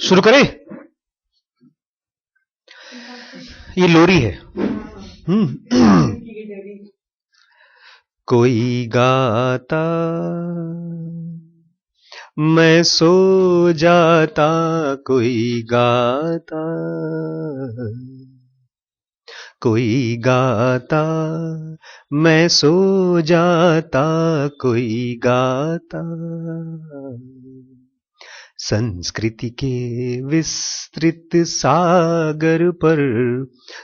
शुरू करें? ये लोरी है। कोई गाता मैं सो जाता, कोई गाता, कोई गाता मैं सो जाता, कोई गाता। संस्कृति के विस्तृत सागर पर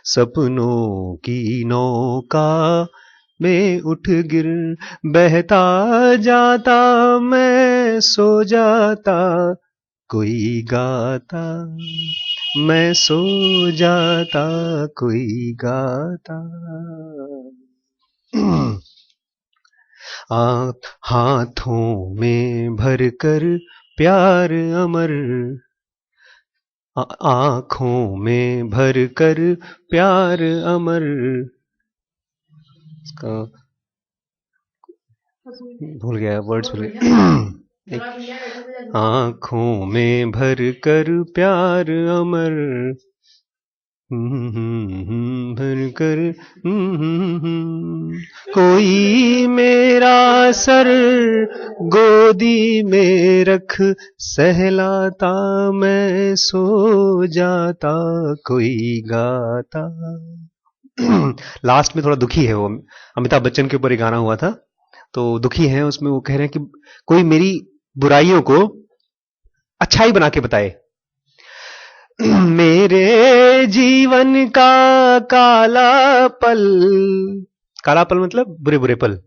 सपनों की नौका में उठ गिर बहता जाता, मैं सो जाता, कोई गाता मैं सो जाता, कोई गाता। हाथों में भरकर प्यार अमर, आंखों में भरकर प्यार अमर। इसका भूल गया, वर्ड्स भूल गया। आंखों में भरकर प्यार अमर, भरकर कोई मेरा सर गोदी में रख सहलाता, मैं सो जाता, कोई गाता। लास्ट में थोड़ा दुखी है वो, अमिताभ बच्चन के ऊपर एक गाना हुआ था तो दुखी है उसमें। वो कह रहे हैं कि कोई मेरी बुराइयों को अच्छाई बना के बताए। मेरे जीवन का काला पल, काला पल मतलब बुरे बुरे पल,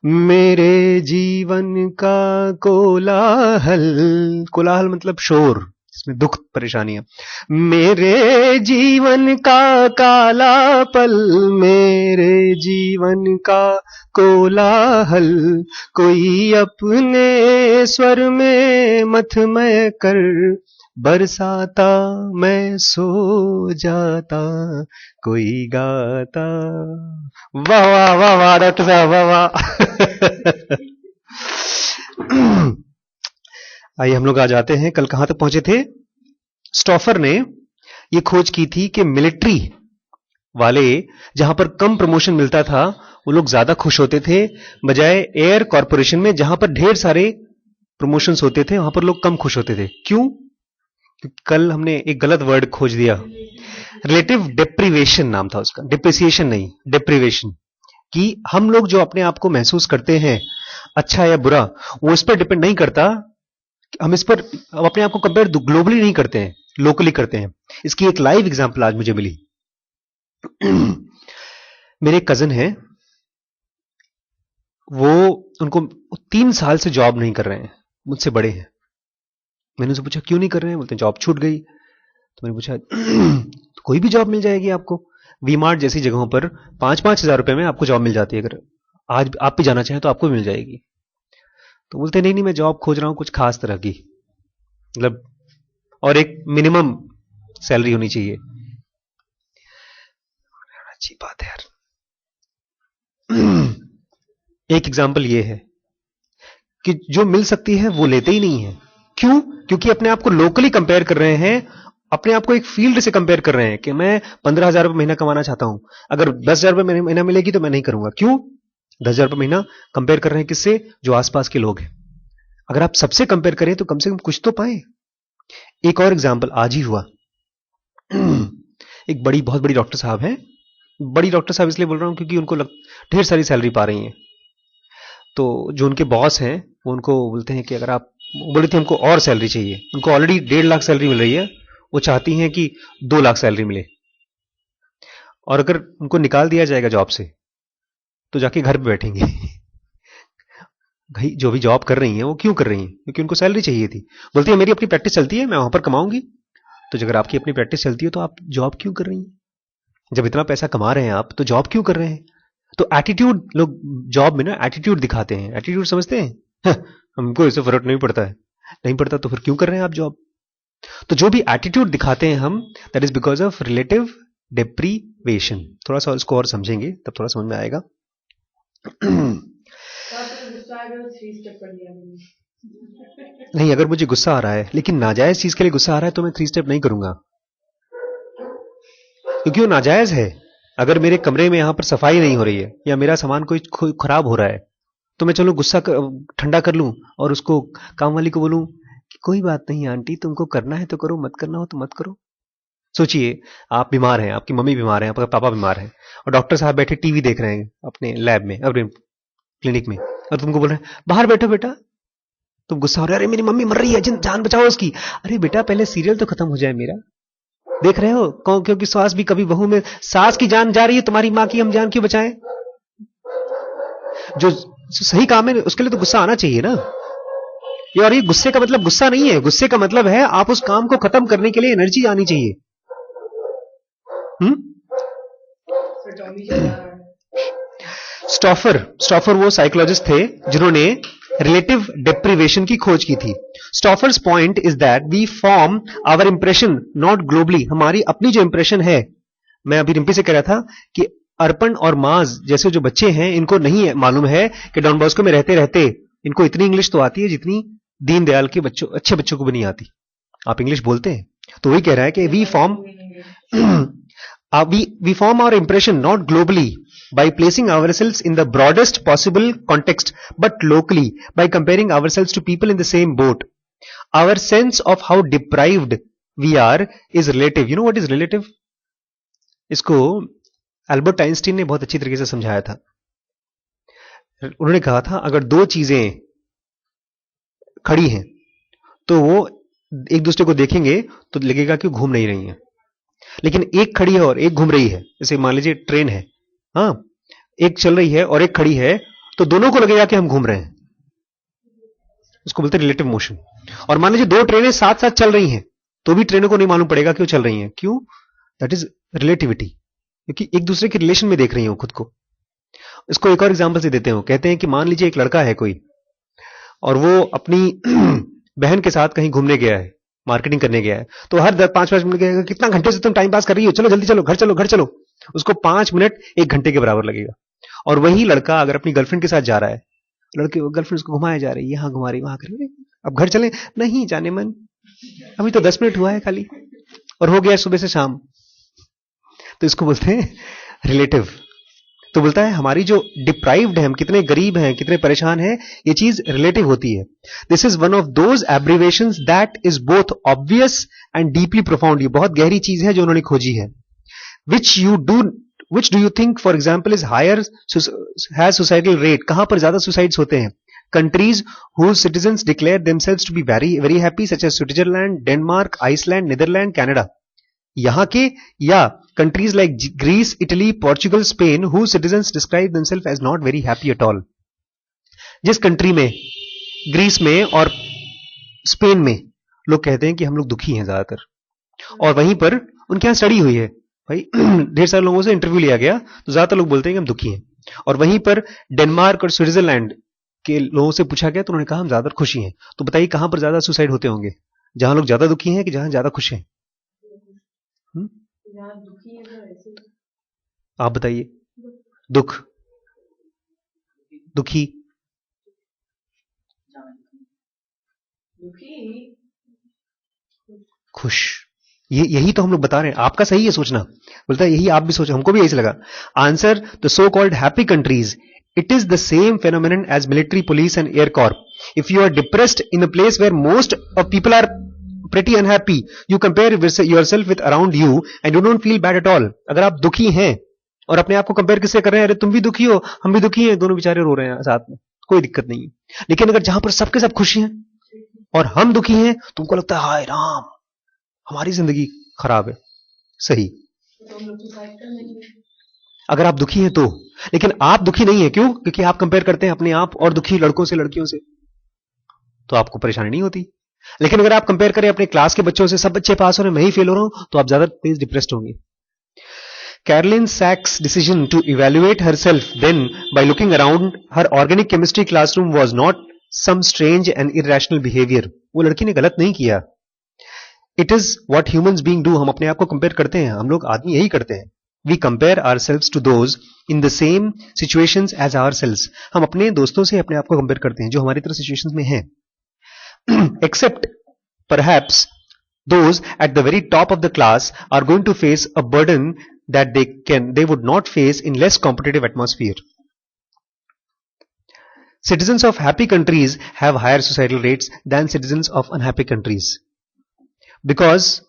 मेरे जीवन का कोलाहल, कोलाहल मतलब शोर, इसमें दुख परेशानियां। मेरे जीवन का काला पल, मेरे जीवन का कोलाहल, कोई अपने स्वर में मथमय कर बरसाता, मैं सो जाता, कोई गाता। वाह वाह वाह वाह डॉक्टर साहब, वाह वाह। आइए हम लोग आ जाते हैं, कल कहां तक पहुंचे थे। स्टॉफर ने यह खोज की थी कि मिलिट्री वाले जहां पर कम प्रमोशन मिलता था वो लोग ज्यादा खुश होते थे, बजाय एयर कॉरपोरेशन में जहां पर ढेर सारे प्रमोशंस होते थे वहां पर लोग कम खुश होते थे। क्यों? क्योंकि कल हमने एक गलत वर्ड खोज दिया, रिलेटिव डेप्रीवेशन नाम था उसका, डिप्रिसिएशन नहीं, डेप्रीवेशन। कि हम लोग जो अपने आप को महसूस करते हैं अच्छा या बुरा, वो इस पर डिपेंड नहीं करता। हम इस पर अपने आप को कंपेयर ग्लोबली नहीं करते हैं, लोकली करते हैं। इसकी एक लाइव एग्जांपल आज मुझे मिली। मेरे कजन हैं, वो उनको 3 साल से जॉब नहीं कर रहे हैं, मुझसे बड़े हैं। मैंने उनसे पूछा क्यों नहीं कर रहे हैं? बोलते जॉब छूट गई। तो मैंने पूछा तो कोई भी जॉब मिल जाएगी आपको, वी मार्ट जैसी जगहों पर 5-5 हजार रुपए में आपको जॉब मिल जाती है, अगर आज आप भी जाना चाहें तो आपको मिल जाएगी। तो बोलते नहीं नहीं मैं जॉब खोज रहा हूं कुछ खास तरह की, मतलब और एक मिनिमम सैलरी होनी चाहिए। अच्छी बात है यार। एक एग्जांपल ये है कि जो मिल सकती है वो लेते ही नहीं है। क्यों? क्योंकि अपने आप को लोकली कंपेयर कर रहे हैं, अपने आप को एक फील्ड से कंपेयर कर रहे हैं कि मैं 15,000 रुपए महीना कमाना चाहता हूं, अगर 10,000 रुपए महीना मिलेगी तो मैं नहीं करूंगा। क्यों? 10,000 रुपए महीना कंपेयर कर रहे हैं किससे? जो आसपास के लोग हैं। अगर आप सबसे कंपेयर करें तो कम से कम कुछ तो पाए। एक और एग्जाम्पल आज ही हुआ। एक बहुत बड़ी डॉक्टर साहब हैं, बड़ी डॉक्टर साहब इसलिए बोल रहा हूं क्योंकि उनको ढेर सारी सैलरी पा रही हैं। तो जो उनके बॉस हैं वो उनको बोलते हैं कि अगर आप, बोले थे हमको और सैलरी चाहिए, उनको ऑलरेडी 1.5 लाख सैलरी मिल रही है, वो चाहती हैं कि 2 लाख सैलरी मिले। और अगर उनको निकाल दिया जाएगा जॉब से तो जाके घर पे बैठेंगे। भाई जो भी जॉब कर रही हैं वो क्यों कर रही हैं? क्योंकि उनको सैलरी चाहिए थी। बोलती है मेरी अपनी प्रैक्टिस चलती है, मैं वहां पर कमाऊंगी। तो अगर आपकी अपनी प्रैक्टिस चलती है तो आप जॉब क्यों कर रही हैं? जब इतना पैसा कमा रहे हैं आप तो जॉब क्यों कर रहे हैं? तो एटीट्यूड, लोग जॉब में ना एटीट्यूड दिखाते हैं। एटीट्यूड समझते हैं? हमको इससे फर्क नहीं पड़ता है। नहीं पड़ता तो फिर क्यों कर रहे हैं आप जॉब? तो जो भी एटीट्यूड दिखाते हैं हम, that is because of relative deprivation. थोड़ा सा इसको और समझेंगे तब थोड़ा समझ में आएगा। नहीं, अगर मुझे गुस्सा आ रहा है लेकिन नाजायज चीज के लिए गुस्सा आ रहा है तो मैं 3 स्टेप नहीं करूंगा, क्योंकि वो नाजायज है। अगर मेरे कमरे में यहां पर सफाई नहीं हो रही है या मेरा सामान कोई खराब हो रहा है, तो मैं चलो गुस्सा ठंडा कर लूं और उसको काम वाली को बोलूं कि कोई बात नहीं आंटी, तुमको करना है तो करो, मत करना हो तो मत करो। सोचिए, आप बीमार हैं, आपकी मम्मी बीमार है, आपका पापा बीमार है, और डॉक्टर साहब बैठे टीवी देख रहे हैं अपने लैब में, अपने क्लिनिक में, और तुमको बोल रहे हैं बाहर बैठो बेटा। तुम गुस्सा हो रहे, अरे मेरी मम्मी मर रही है, जान बचाओ उसकी। अरे बेटा, पहले सीरियल तो खत्म हो जाए मेरा, देख रहे हो क्योंकि सास भी कभी बहू में, सास की जान जा रही है, तुम्हारी मां की हम जान क्यों बचाएं? जो सही काम है उसके लिए तो गुस्सा आना चाहिए ना। और ये गुस्से का मतलब गुस्सा नहीं है, गुस्से का मतलब है आप उस काम को खत्म करने के लिए एनर्जी आनी चाहिए। स्टॉफर वो साइकोलॉजिस्ट थे जिन्होंने रिलेटिव डेप्रिवेशन की खोज की थी। Stouffer's point is that we form our impression not globally. हमारी अपनी जो इंप्रेशन है, मैं अभी रिम्पी से कह रहा था कि अर्पण और माज जैसे जो बच्चे हैं, इनको नहीं मालूम है कि डॉन बॉस्को में रहते रहते इनको इतनी इंग्लिश तो आती है जितनी दीनदयाल के बच्चों, अच्छे बच्चों को भी नहीं आती। आप इंग्लिश बोलते हैं, तो वही कह रहा है कि we form our impression not globally by placing ourselves in the broadest possible context, but locally by comparing ourselves to people in the same boat. Our sense of how deprived we are is relative. You know what is relative? इसको Albert Einstein ने बहुत अच्छी तरीके से समझाया था। उन्होंने कहा था अगर दो चीजें खड़ी हैं तो वो एक दूसरे को देखेंगे तो लगेगा कि घूम नहीं रही हैं, लेकिन एक खड़ी है और एक घूम रही है, जैसे मान लीजिए ट्रेन है, हाँ, एक चल रही है और एक खड़ी है, तो दोनों को लगेगा कि हम घूम रहे हैं। उसको बोलते हैं रिलेटिव मोशन। और मान लीजिए दो ट्रेनें साथ साथ चल रही हैं, तो भी ट्रेनों को नहीं मालूम पड़ेगा कि वो चल रही हैं। क्यों? दैट इज रिलेटिविटी, क्योंकि एक दूसरे के रिलेशन में देख रही हो खुद को। इसको एक और एग्जाम्पल से देते हो। कहते हैं कि मान लीजिए एक लड़का है कोई, और वो अपनी बहन के साथ कहीं घूमने गया है, मार्केटिंग करने गया है, तो हर 5-5 मिनट कहेगा कितना घंटे से तुम टाइम पास कर रही हो, चलो जल्दी चलो, घर चलो, घर चलो। उसको 5 मिनट 1 घंटे के बराबर लगेगा। और वही लड़का अगर अपनी गर्लफ्रेंड के साथ जा रहा है, लड़के गर्लफ्रेंड उसको घुमाया जा रही है, यहां घुमा रही, वहां कर रही, अब घर चले, नहीं जाने मन, अभी तो 10 मिनट हुआ है खाली, और हो गया सुबह से शाम। तो इसको बोलते हैं रिलेटिव। तो बोलता है हमारी जो डिप्राइव्ड है, हम कितने गरीब हैं, कितने परेशान हैं, ये चीज रिलेटिव होती है। This is one of those abbreviations that is both obvious and deeply profound. ये बहुत गहरी चीज है जो उन्होंने खोजी है। which do you think for example is higher has societal rate? कहां पर ज्यादा सुसाइड्स होते हैं? Countries whose citizens declare themselves to be very very happy such as Switzerland, Denmark, Iceland, Netherlands, Canada, यहां के, या countries like Greece, Italy, Portugal, Spain whose citizens describe themselves as not very happy at all. जिस country में, Greece में और Spain में लोग कहते हैं कि हम लोग दुखी हैं ज्यादातर, और वहीं पर उनके यहां स्टडी हुई है भाई, ढेर सारे लोगों से इंटरव्यू लिया गया, तो ज्यादातर लोग बोलते हैं कि हम दुखी हैं। और वहीं पर डेनमार्क और स्विट्जरलैंड के लोगों से पूछा गया तो उन्होंने कहा हम ज्यादा खुशी हैं। तो बताइए कहां पर ज्यादा सुसाइड होते होंगे? जहां लोग ज्यादा दुखी हैं कि जहां ज्यादा खुश हैं? आप बताइए। दुख, दुखी, खुश, यही तो हम लोग बता रहे हैं। आपका सही है सोचना, बोलता है यही आप भी सोचो, हमको भी यही लगा। Answer, the so called happy countries, it is the same phenomenon as military, police and air corps. If you are depressed in a place where most of people are pretty unhappy, you compare yourself with around you and you don't feel bad at all. अगर आप दुखी हैं और अपने आप को compare किससे कर रहे हैं, अरे तुम भी दुखी हो, हम भी दुखी हैं, दोनों बेचारे रो रहे हैं साथ में, कोई दिक्कत नहीं है। लेकिन अगर जहां पर सबके सब खुशी हैं और हम दुखी हैं, तुमको लगता है हाय राम हमारी जिंदगी खराब है। सही, अगर आप दुखी हैं तो। लेकिन आप दुखी नहीं है, क्यों? क्योंकि आप कंपेयर करते हैं अपने आप और दुखी लड़कों से, लड़कियों से, तो आपको परेशानी नहीं होती। लेकिन अगर आप कंपेयर करें अपने क्लास के बच्चों से, सब बच्चे पास हो रहे हैं, मैं ही फेल हो रहा हूं, तो आप ज्यादा तेज डिप्रेस्ड होंगे। Caroline Sacks decision to evaluate herself then by looking around her organic chemistry classroom was not some strange and irrational behaviour. वो लड़की ने गलत नहीं किया। It is what humans being do. हम अपने आप को कंपेयर करते हैं, हम लोग आदमी यही करते हैं। We compare ourselves to those in the same situations as ourselves. हम अपने दोस्तों से अपने आप को कंपेयर करते हैं जो हमारी तरह सिचुएशंस में हैं। except perhaps those at the very top of the class are going to face a burden that they would not face in less competitive atmosphere. Citizens of happy countries have higher societal rates than citizens of unhappy countries because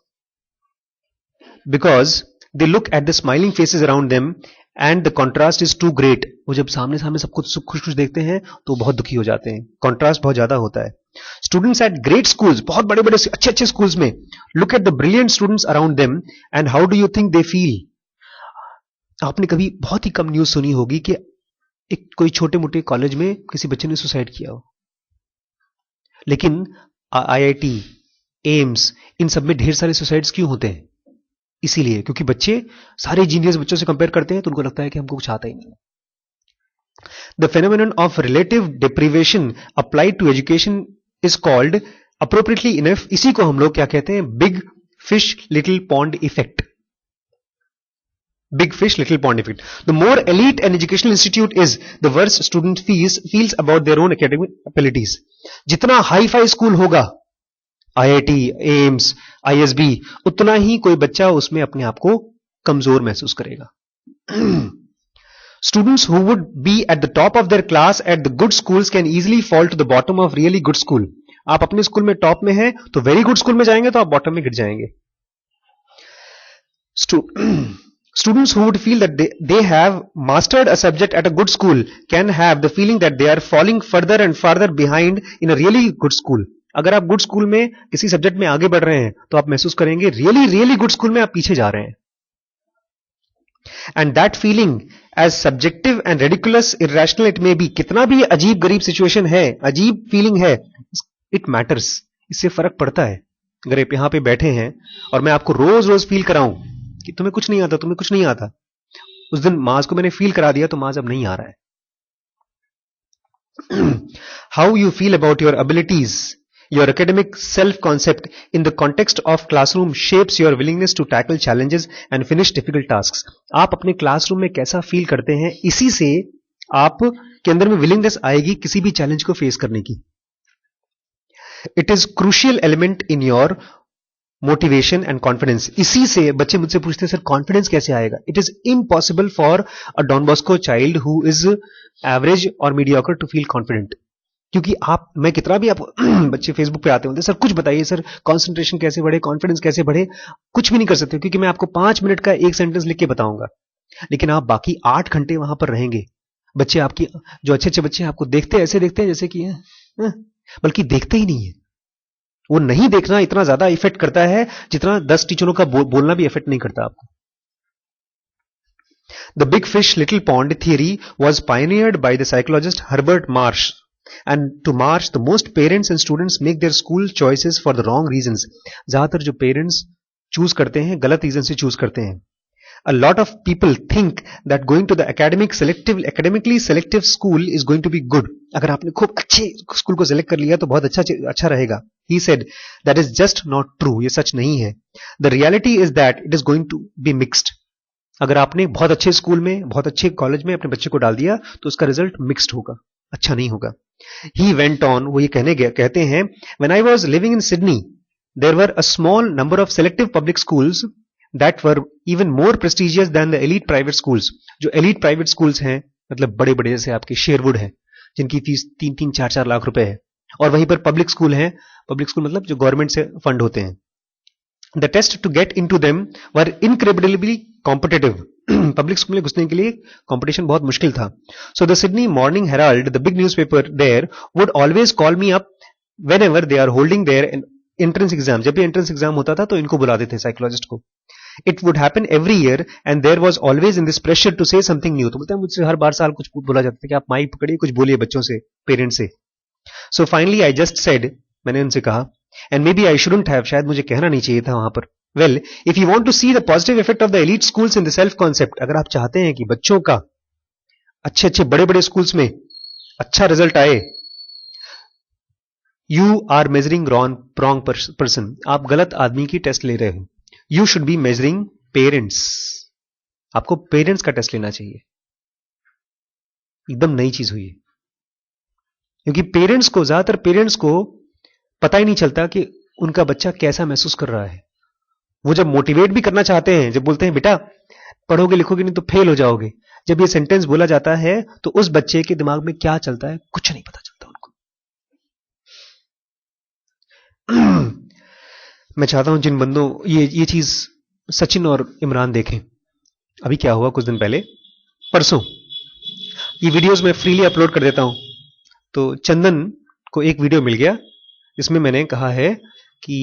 they look at the smiling faces around them and the contrast is too great. वो जब सामने सामने सबको खुश खुश देखते हैं तो बहुत दुखी हो जाते हैं. कॉन्ट्रास्ट बहुत ज्यादा होता है. स्टूडेंट्स एट ग्रेट स्कूल्स, बहुत बड़े बड़े अच्छे अच्छे स्कूल्स में, look at the brilliant students around them and how do you think they feel. आपने कभी बहुत ही कम न्यूज सुनी होगी कि एक कोई छोटे मोटे कॉलेज में किसी बच्चे ने सुसाइड किया हो, लेकिन आईआईटी, एम्स, इन सब में ढेर सारे सुसाइड्स क्यों होते हैं? इसीलिए क्योंकि बच्चे सारे जीनियस बच्चों से कंपेयर करते हैं तो उनको लगता है कि हमको कुछ आता ही नहीं. The phenomenon of relative deprivation applied to education is called appropriately enough, इसी को हम लोग क्या कहते हैं? Big fish little pond effect. Big fish, little pond effect. The more elite an educational institute is, the worse student feels about their own academic abilities. जितना hi fi school होगा, IIT, AIIMS, ISB, उतना ही कोई बच्चा उसमें अपने आप को कमजोर महसूस करेगा. Students who would be at the top of their class at the good schools can easily fall to the bottom of really good school. आप अपने स्कूल में टॉप में हैं तो वेरी गुड स्कूल में जाएंगे तो आप बॉटम में गिर जाएंगे. Students who would feel that they have mastered a subject at a good school can have the feeling that they are falling further and further behind in a really good school. अगर आप good school में किसी subject में आगे बढ़ रहे हैं तो आप महसूस करेंगे रियली गुड स्कूल में आप पीछे जा रहे हैं. And that feeling, as subjective and ridiculous irrational it may be, कितना भी अजीब गरीब सिचुएशन है, अजीब फीलिंग है, इट मैटर्स. इससे फर्क पड़ता है. अगर आप यहां पे बैठे हैं और मैं आपको रोज रोज फील कराऊं कि तुम्हें कुछ नहीं आता, तुम्हें कुछ नहीं आता, उस दिन माज को मैंने फील करा दिया तो माज अब नहीं आ रहा है. How you feel about your abilities, your academic self-concept in the context of classroom shapes your willingness to tackle challenges and finish difficult tasks. आप अपने क्लासरूम में कैसा फील करते हैं, इसी से आप के अंदर में विलिंगनेस आएगी किसी भी चैलेंज को फेस करने की. It is crucial element in your motivation and confidence. इसी से बच्चे मुझसे पूछते हैं सर कॉन्फिडेंस कैसे आएगा. It is impossible for a Don Bosco child who is average और मीडियोकर टू फील कॉन्फिडेंट. क्योंकि आप, मैं कितना भी आप बच्चे फेसबुक पे आते होंगे, सर कुछ बताइए सर, कंसंट्रेशन कैसे बढ़े, कॉन्फिडेंस कैसे बढ़े, कुछ भी नहीं कर सकते क्योंकि मैं आपको 5 मिनट का एक सेंटेंस लिख के बताऊंगा, लेकिन आप बाकी 8 घंटे वहां पर रहेंगे. बच्चे आपकी, जो अच्छे अच्छे बच्चे आपको देखते ऐसे देखते हैं जैसे कि बल्कि देखते ही नहीं है. वो नहीं देखना इतना ज्यादा इफेक्ट करता है जितना 10 टीचरों का बोलना भी इफेक्ट नहीं करता आपको. The big fish little pond theory was pioneered by the psychologist Herbert Marsh. And to Marsh, the most parents and students make their school choices for the wrong reasons. ज्यादातर जो पेरेंट्स चूज करते हैं गलत reason से choose करते हैं. A lot of people think that going to the academically selective school is going to be good. अगर आपने खूब अच्छे स्कूल को सिलेक्ट कर लिया तो बहुत अच्छा रहेगा. He said that is just not true. ये सच नहीं है. The reality is that it is going to be mixed. अगर आपने बहुत अच्छे स्कूल में, बहुत अच्छे कॉलेज में अपने बच्चे को डाल दिया तो उसका रिजल्ट मिक्स्ड होगा, अच्छा नहीं होगा. He went on, वो ये कहते हैं, when I was living in Sydney, there were a small number of selective public schools that were even more prestigious than the elite private schools. जो elite private schools हैं, मतलब बड़े बड़े जैसे आपके शेरवुड है, जिनकी फीस 3-3, 4-4 लाख रुपए है, और वहीं पर पब्लिक स्कूल हैं, पब्लिक स्कूल मतलब जो गवर्नमेंट से फंड होते हैं. The test to get into them were incredibly competitive. Public school में घुसने के लिए कंपटीशन बहुत मुश्किल था. So the Sydney Morning Herald, the big newspaper there, would always call me up whenever they are holding their entrance exam. जब भी entrance exam होता था तो इनको बुलाते थे साइकोलॉजिस्ट को. It would happen every year and there was always in this pressure to say something new. तो बोलते हैं मुझसे हर बार साल कुछ बोला जाता था कि आप माइक पकड़िए, कुछ बोलिए बच्चों से, पेरेंट्स से. So finally I just said, मैंने उनसे कहा, and maybe I shouldn't have, शायद मुझे कहना नहीं चाहिए था वहां पर. Well, if you want to see the positive effect of the elite schools in the self concept, अगर आप चाहते हैं कि बच्चों का अच्छे अच्छे बड़े बड़े स्कूल्स में अच्छा रिजल्ट आए, you are measuring wrong person. आप गलत आदमी की टेस्ट ले रहे हो. You should be measuring parents. आपको पेरेंट्स का टेस्ट लेना चाहिए. एकदम नई चीज हुई है, क्योंकि ज्यादातर पेरेंट्स को पता ही नहीं चलता कि उनका बच्चा कैसा महसूस कर रहा है। वो जब मोटिवेट भी करना चाहते हैं, जब बोलते हैं बेटा पढ़ोगे लिखोगे नहीं तो फेल हो जाओगे, जब ये सेंटेंस बोला जाता है तो उस बच्चे के दिमाग में क्या चलता है कुछ नहीं पता चलता उनको। मैं चाहता हूं जिन बंदों ये चीज सचिन और इमरान देखें। अभी क्या हुआ कुछ दिन पहले, परसों, ये वीडियोस मैं फ्रीली अपलोड कर देता हूं। तो चंदन को एक वीडियो मिल गया जिसमें मैंने कहा है कि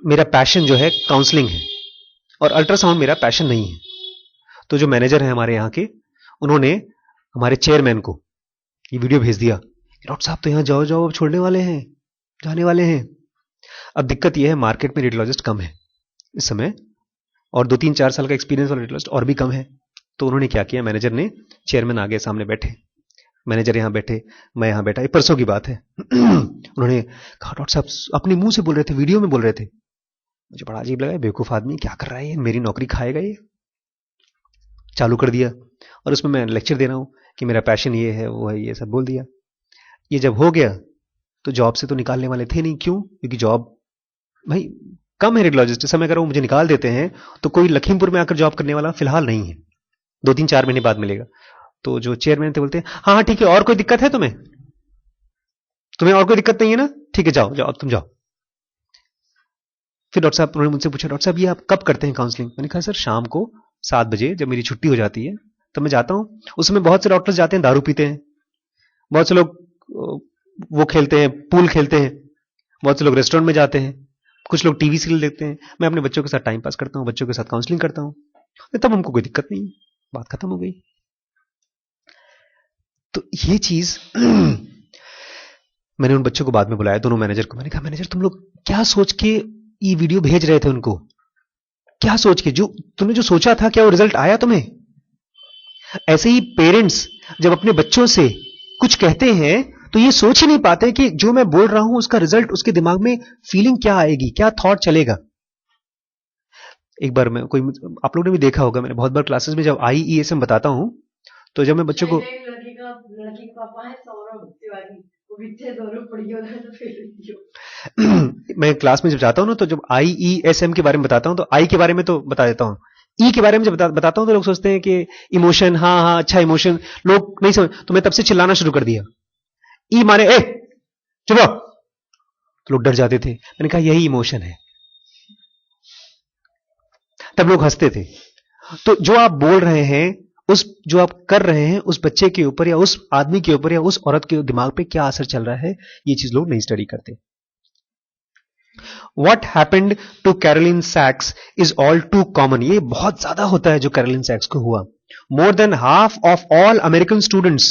मेरा पैशन जो है काउंसलिंग है और अल्ट्रासाउंड मेरा पैशन नहीं है। तो जो मैनेजर है हमारे यहाँ के, उन्होंने हमारे चेयरमैन को ये वीडियो भेज दिया, डॉक्टर साहब तो यहाँ जाओ जाओ अब छोड़ने वाले हैं, जाने वाले हैं। अब दिक्कत यह है मार्केट में रेडियोलॉजिस्ट कम है इस समय, और 2-3-4 साल का एक्सपीरियंस वाला रेडियोलॉजिस्ट और भी कम है। तो उन्होंने क्या किया, मैनेजर ने, चेयरमैन आगे सामने बैठे, मैनेजर यहां बैठे, मैं यहां बैठा, ये परसों की बात है। उन्होंने कहा डॉक्टर साहब अपने मुंह से बोल रहे थे, वीडियो में बोल रहे थे। मुझे बड़ा अजीब लगा, बेवकूफ आदमी क्या कर रहा है ये, मेरी नौकरी खाएगा ये। चालू कर दिया और उसमें मैं लेक्चर दे रहा हूं कि मेरा पैशन ये है वो है, ये सब बोल दिया। ये जब हो गया तो जॉब से तो निकालने वाले थे नहीं। क्यों? क्योंकि जॉब भाई कम है रेडियोलॉजिस्ट। समय अगर वो मुझे निकाल देते हैं तो कोई लखीमपुर में आकर जॉब करने वाला फिलहाल नहीं है, 2-3-4 महीने बाद मिलेगा। तो जो चेयरमैन थे बोलते हैं हाँ हाँ ठीक है, और कोई दिक्कत है तुम्हें? तुम्हें और कोई दिक्कत नहीं है ना? ठीक है जाओ जाओ तुम जाओ। फिर डॉक्टर साहब, उन्होंने मुझसे पूछा डॉक्टर साहब ये आप कब करते हैं काउंसलिंग? मैंने कहा सर शाम को 7 बजे जब मेरी छुट्टी हो जाती है तब मैं जाता हूं। उस समय बहुत से डॉक्टर्स जाते हैं दारू पीते हैं, बहुत से लोग वो खेलते हैं, पूल खेलते हैं, बहुत से लोग रेस्टोरेंट में जाते हैं, कुछ लोग टीवी सीरियल देखते हैं। मैं अपने बच्चों के साथ टाइम पास करता हूं, बच्चों के साथ काउंसलिंग करता हूं। तब हमको कोई दिक्कत नहीं, बात खत्म हो गई। तो ये चीज मैंने उन बच्चों को बाद में बुलाया, दोनों मैनेजर को। मैंने कहा मैनेजर तुम लोग क्या सोच के ये वीडियो भेज रहे थे उनको? क्या सोच के, जो तुमने जो सोचा था क्या वो रिजल्ट आया तुम्हें? ऐसे ही पेरेंट्स जब अपने बच्चों से कुछ कहते हैं तो ये सोच ही नहीं पाते कि जो मैं बोल रहा हूं उसका रिजल्ट उसके दिमाग में फीलिंग क्या आएगी, क्या थॉट चलेगा। एक बार मैं, कोई आप लोगों ने भी देखा होगा, मैंने बहुत बार क्लासेस में जब IESM बताता हूं तो जब मैं बच्चों को, लड़की का पापा है सौरभ तिवारी, वो विद्या दोनों पढ़ी हो रहा तो मैं क्लास में जब जाता हूं ना तो जब IESM के बारे में बताता हूं तो आई के बारे में तो बता देता हूं, ई के बारे में जब बताता हूं तो लोग सोचते हैं कि इमोशन, हाँ हाँ अच्छा इमोशन, लोग नहीं समझ। तो मैं तब से चिल्लाना शुरू कर दिया, ई माने ए चुप रहो, तो लोग डर जाते थे। मैंने कहा यही इमोशन है, तब लोग हंसते थे। तो जो आप बोल रहे हैं, उस जो आप कर रहे हैं उस बच्चे के ऊपर या उस आदमी के ऊपर या उस औरत के दिमाग पे क्या असर चल रहा है, ये चीज लोग नहीं स्टडी करते। What happened to Carolyn Sachs is all too common. ये बहुत ज्यादा होता है जो कैरोलिन सैक्स को हुआ। More than half of all American students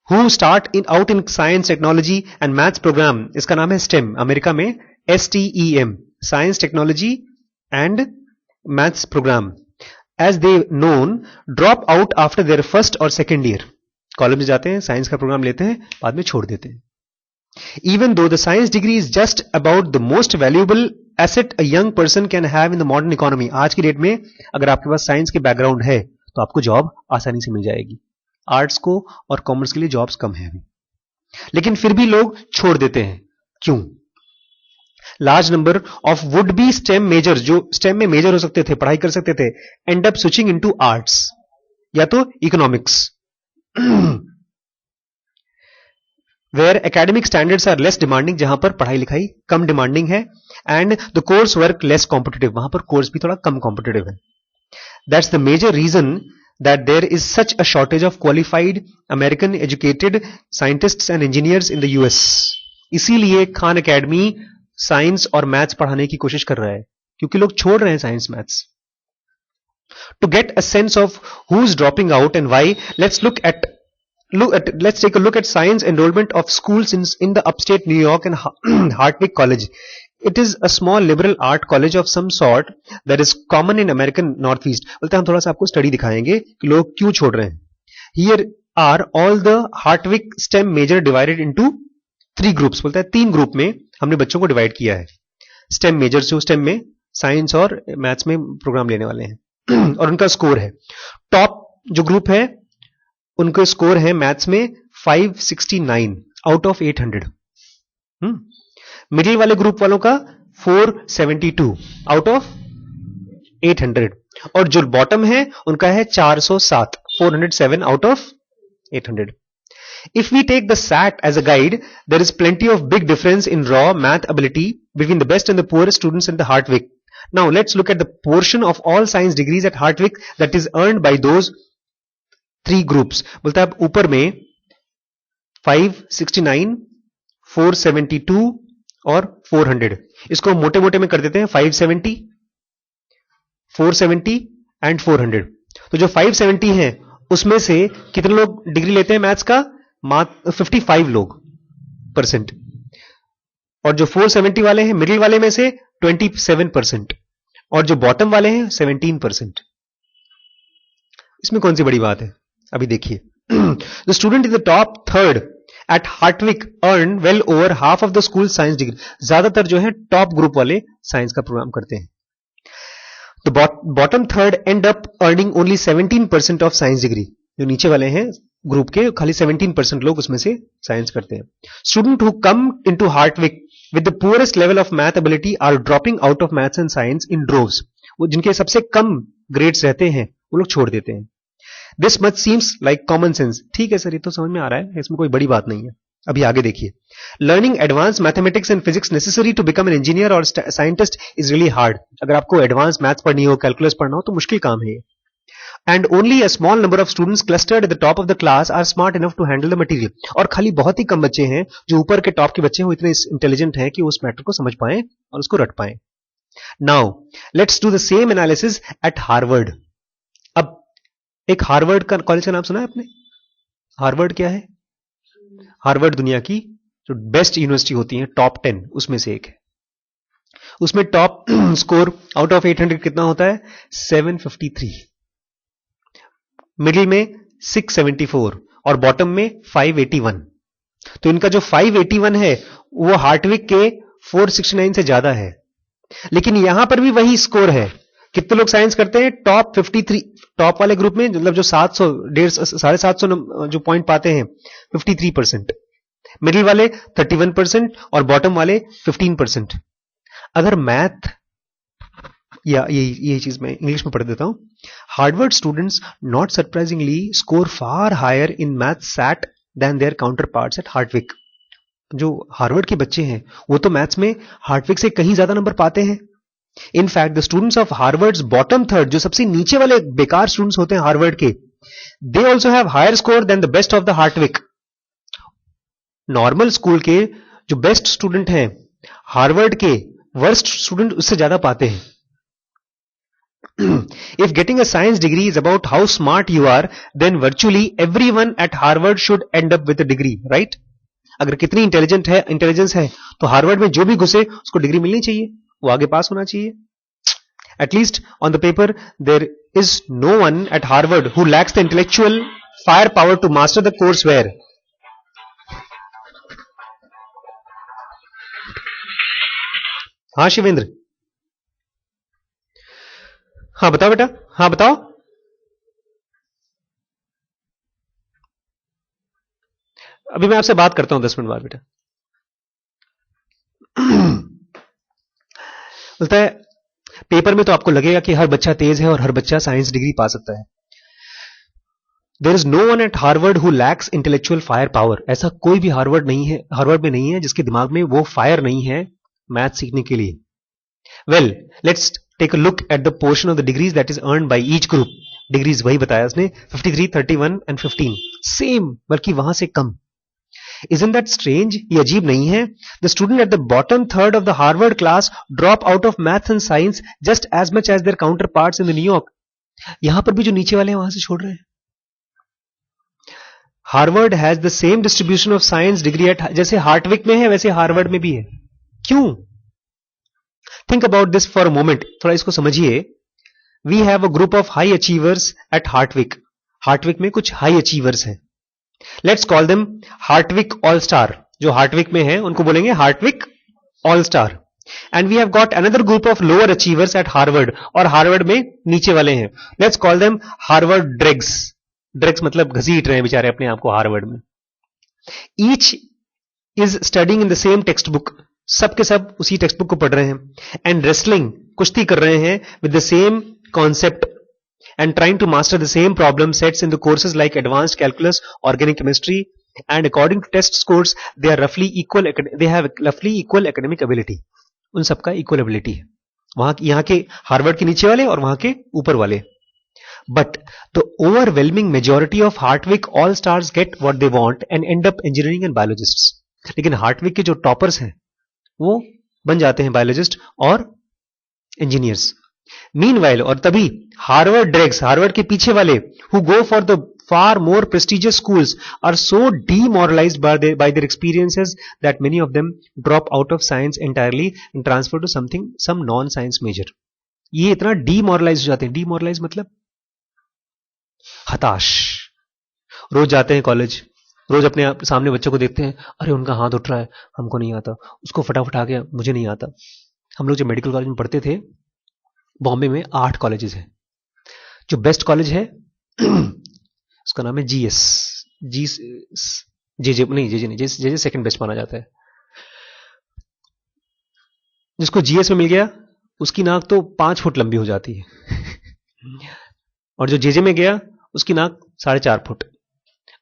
who start out in science, technology and maths program, इसका नाम है STEM, अमेरिका में STEM, Science, Technology and Maths program, as they known, drop out after their first or second year. College में जाते हैं, science का programme लेते हैं, बाद में छोड़ देते हैं। Even though the science degree is just about the most valuable asset a young person can have in the modern economy. आज की डेट में अगर आपके पास साइंस के बैकग्राउंड है तो आपको जॉब आसानी से मिल जाएगी। आर्ट्स को और कॉमर्स के लिए जॉब्स कम है अभी, लेकिन फिर भी लोग छोड़ देते हैं। क्यों? Large number of would be STEM majors, जो स्टेम में मेजर हो सकते थे, पढ़ाई कर सकते थे, end up switching into arts या तो economics, where academic standards are less demanding, जहां पर पढ़ाई लिखाई कम डिमांडिंग है, and the course work less competitive, वहां पर कोर्स भी थोड़ा कम कॉम्पिटिटिव है। That's the major reason that there is such a shortage of qualified American educated scientists and engineers in the US. इसीलिए खान एकेडमी साइंस और maths पढ़ाने की कोशिश कर रहा है, क्योंकि लोग छोड़ रहे हैं science maths. To get a sense of who's dropping out and why, let's take a look at science enrollment of schools in the upstate New York and Hartwick College. It is a small liberal art college of some sort that is common in American Northeast. बोलते हैं हम थोड़ा सा आपको study दिखाएंगे कि लोग क्यों छोड़ रहे हैं। Here are all the Hartwick STEM major divided into 3 groups. बोलता है 3 ग्रुप में हमने बच्चों को डिवाइड किया है। STEM मेजर, जो STEM में साइंस और मैथ्स में प्रोग्राम लेने वाले हैं और उनका स्कोर है। टॉप जो ग्रुप है उनका स्कोर है मैथ्स में 569 आउट ऑफ 800। मिडिल वाले ग्रुप वालों का 472 आउट ऑफ 800, और जो बॉटम है उनका है 407, 407 out of 800. If we take the SAT as a guide, there is plenty of big difference in raw math ability between the best and the poorest students in the Hartwick. Now let's look at the portion of all science degrees at Hartwick that is earned by those three groups. बोलता है अब ऊपर में 569, 472 और 400. इसको मोटे मोटे में कर देते हैं 570, 470 एंड 400. तो जो 570 है उसमें से कितने लोग डिग्री लेते हैं मैथ्स का? 55 लोग परसेंट. और जो 470 वाले हैं मिडिल वाले में से 27%, और जो बॉटम वाले हैं 17%. इसमें कौन सी बड़ी बात है? अभी देखिए. The student in the top third at Hartwick earn well over half of the school science degree. ज्यादातर जो है टॉप ग्रुप वाले साइंस का प्रोग्राम करते हैं. The bottom third end up earning only 17% of science degree. जो नीचे वाले हैं ग्रुप के खाली 17% लोग उसमें से साइंस करते हैं. Student who come into Hartwick with the poorest level of math ability are dropping out of maths and science in droves. वो जिनके सबसे कम ग्रेड्स रहते हैं वो लोग छोड़ देते हैं. This much seems like common sense. ठीक है सर, ये तो समझ में आ रहा है, इसमें कोई बड़ी बात नहीं है. अभी आगे देखिए. Learning advanced mathematics and physics necessary to become an engineer और साइंटिस्ट इज रियली हार्ड. अगर आपको एडवांस मैथ्स पढ़नी हो, कैलकुलस पढ़ना हो तो मुश्किल काम है ये. And only a small number of students clustered at the top of the class are smart enough to handle the material. और खाली बहुत ही कम बच्चे हैं जो ऊपर के टॉप के बच्चे हैं वो इतने इंटेलिजेंट हैं कि उस मैटर को समझ पाएं और उसको रट पाएं. Now let's do the same analysis at Harvard. अब एक हार्वर्ड का कॉलेज का नाम सुना है आपने? हार्वर्ड क्या है? हार्वर्ड दुनिया की जो बेस्ट यूनिवर्सिटी होती है टॉप 10 उसमें से एक है. उसमें टॉप स्कोर आउट ऑफ 800 कितना होता है? 753. मिडिल में 674 और बॉटम में 581. तो इनका जो 581 है वो हार्टविक के 469 से ज्यादा है. लेकिन यहां पर भी वही स्कोर है. कितने लोग साइंस करते हैं? टॉप 53 टॉप वाले ग्रुप में, मतलब जो 700 750 जो पॉइंट पाते हैं 53%, मिडिल वाले 31% और बॉटम वाले 15%. अगर मैथ या ये चीज मैं इंग्लिश में पढ़ देता हूं. Harvard students not surprisingly score far higher in math SAT than their counterparts at Hartwick. जो हार्वर्ड के बच्चे हैं वो तो मैथ्स में हार्टविक से कहीं ज्यादा नंबर पाते हैं. In fact the students of Harvard's bottom third, जो सबसे नीचे वाले बेकार स्टूडेंट्स होते हैं हार्वर्ड के, they also have higher score than the best of the Hartwick. Normal school के जो बेस्ट स्टूडेंट हैं हार्वर्ड के वर्स्ट स्टूडेंट उससे ज्यादा पाते हैं. If getting a science degree is about how smart you are, then virtually everyone at Harvard should end up with a degree, right? अगर कितनी इंटेलिजेंस है तो हार्वर्ड में जो भी घुसे उसको डिग्री मिलनी चाहिए, वो आगे पास होना चाहिए. At least on the paper, there is no one at Harvard who lacks the intellectual firepower to master the courseware. हाँ शिवेंद्र, हाँ बताओ बेटा, हाँ बताओ. अभी मैं आपसे बात करता हूं 10 मिनट बाद बेटा. बोलता है पेपर में तो आपको लगेगा कि हर बच्चा तेज है और हर बच्चा साइंस डिग्री पा सकता है. There is no one at Harvard who lacks intellectual firepower. ऐसा कोई भी हार्वर्ड में नहीं है जिसके दिमाग में वो फायर नहीं है मैथ सीखने के लिए. Well let's take a look at the portion of the degrees that is earned by each group. Degrees वही बताया उसने, 53, 31 एंड 15. सेम, बल्कि वहां से कम. Isn't that strange? ये अजीब नहीं है? The student at the bottom third of the Harvard class drop out of math and science just as much as their counterparts in the New York. यहां पर भी जो नीचे वाले हैं वहां से छोड़ रहे हैं. Harvard has the same distribution of science degree at, जैसे हार्टविक में है वैसे हार्वर्ड में भी है. क्यों? Think about this for a moment. थोड़ा इसको समझिए. We have a group of high achievers at Hartwick. Hartwick में कुछ हाई अचीवर्स हैं. Let's call them Hartwick all star. जो हार्टविक में है उनको बोलेंगे Hartwick all star. And we have got another group of lower achievers at Harvard, और Harvard में नीचे वाले हैं. Let's call them Harvard dregs. Dregs मतलब घसीट रहे हैं बेचारे अपने आप को हार्वर्ड में. Each is studying in the same text book, सब के सब उसी टेक्स्ट बुक को पढ़ रहे हैं. एंड रेसलिंग, कुश्ती कर रहे हैं with the same concept and trying to master the same problem sets in the courses like advanced calculus, organic chemistry, and according to test scores they have roughly equal academic ability. उन सबका equal ability है, वहां यहाँ के Harvard के नीचे वाले और वहां के ऊपर वाले. But the overwhelming majority of Hartwig all stars get what they want and end up engineering and biologists. लेकिन हार्टविक के जो टॉपर्स हैं वो बन जाते हैं बायोलॉजिस्ट और इंजीनियर्स. Meanwhile, और तभी हार्वर्ड ड्रैग्स, हार्वर्ड के पीछे वाले who go for the far more prestigious schools are so demoralized by their experiences that many of them drop out of science entirely and transfer to some non-science major. ये इतना demoralize हो जाते हैं. demoralize मतलब हताश. रोज जाते हैं college, रोज अपने सामने बच्चों को देखते हैं, अरे उनका हाथ उठ रहा है, हमको नहीं आता, उसको फटाफट आ गया, मुझे नहीं आता. हम लोग जब मेडिकल कॉलेज में पढ़ते थे, बॉम्बे में 8 कॉलेजेस हैं. जो बेस्ट कॉलेज है उसका नाम है जीएस, जे सेकंड बेस्ट माना जाता है. जिसको जीएस में मिल गया उसकी नाक तो 5 फुट लंबी हो जाती है और जो जेजे में गया उसकी नाक 4.5 फुट.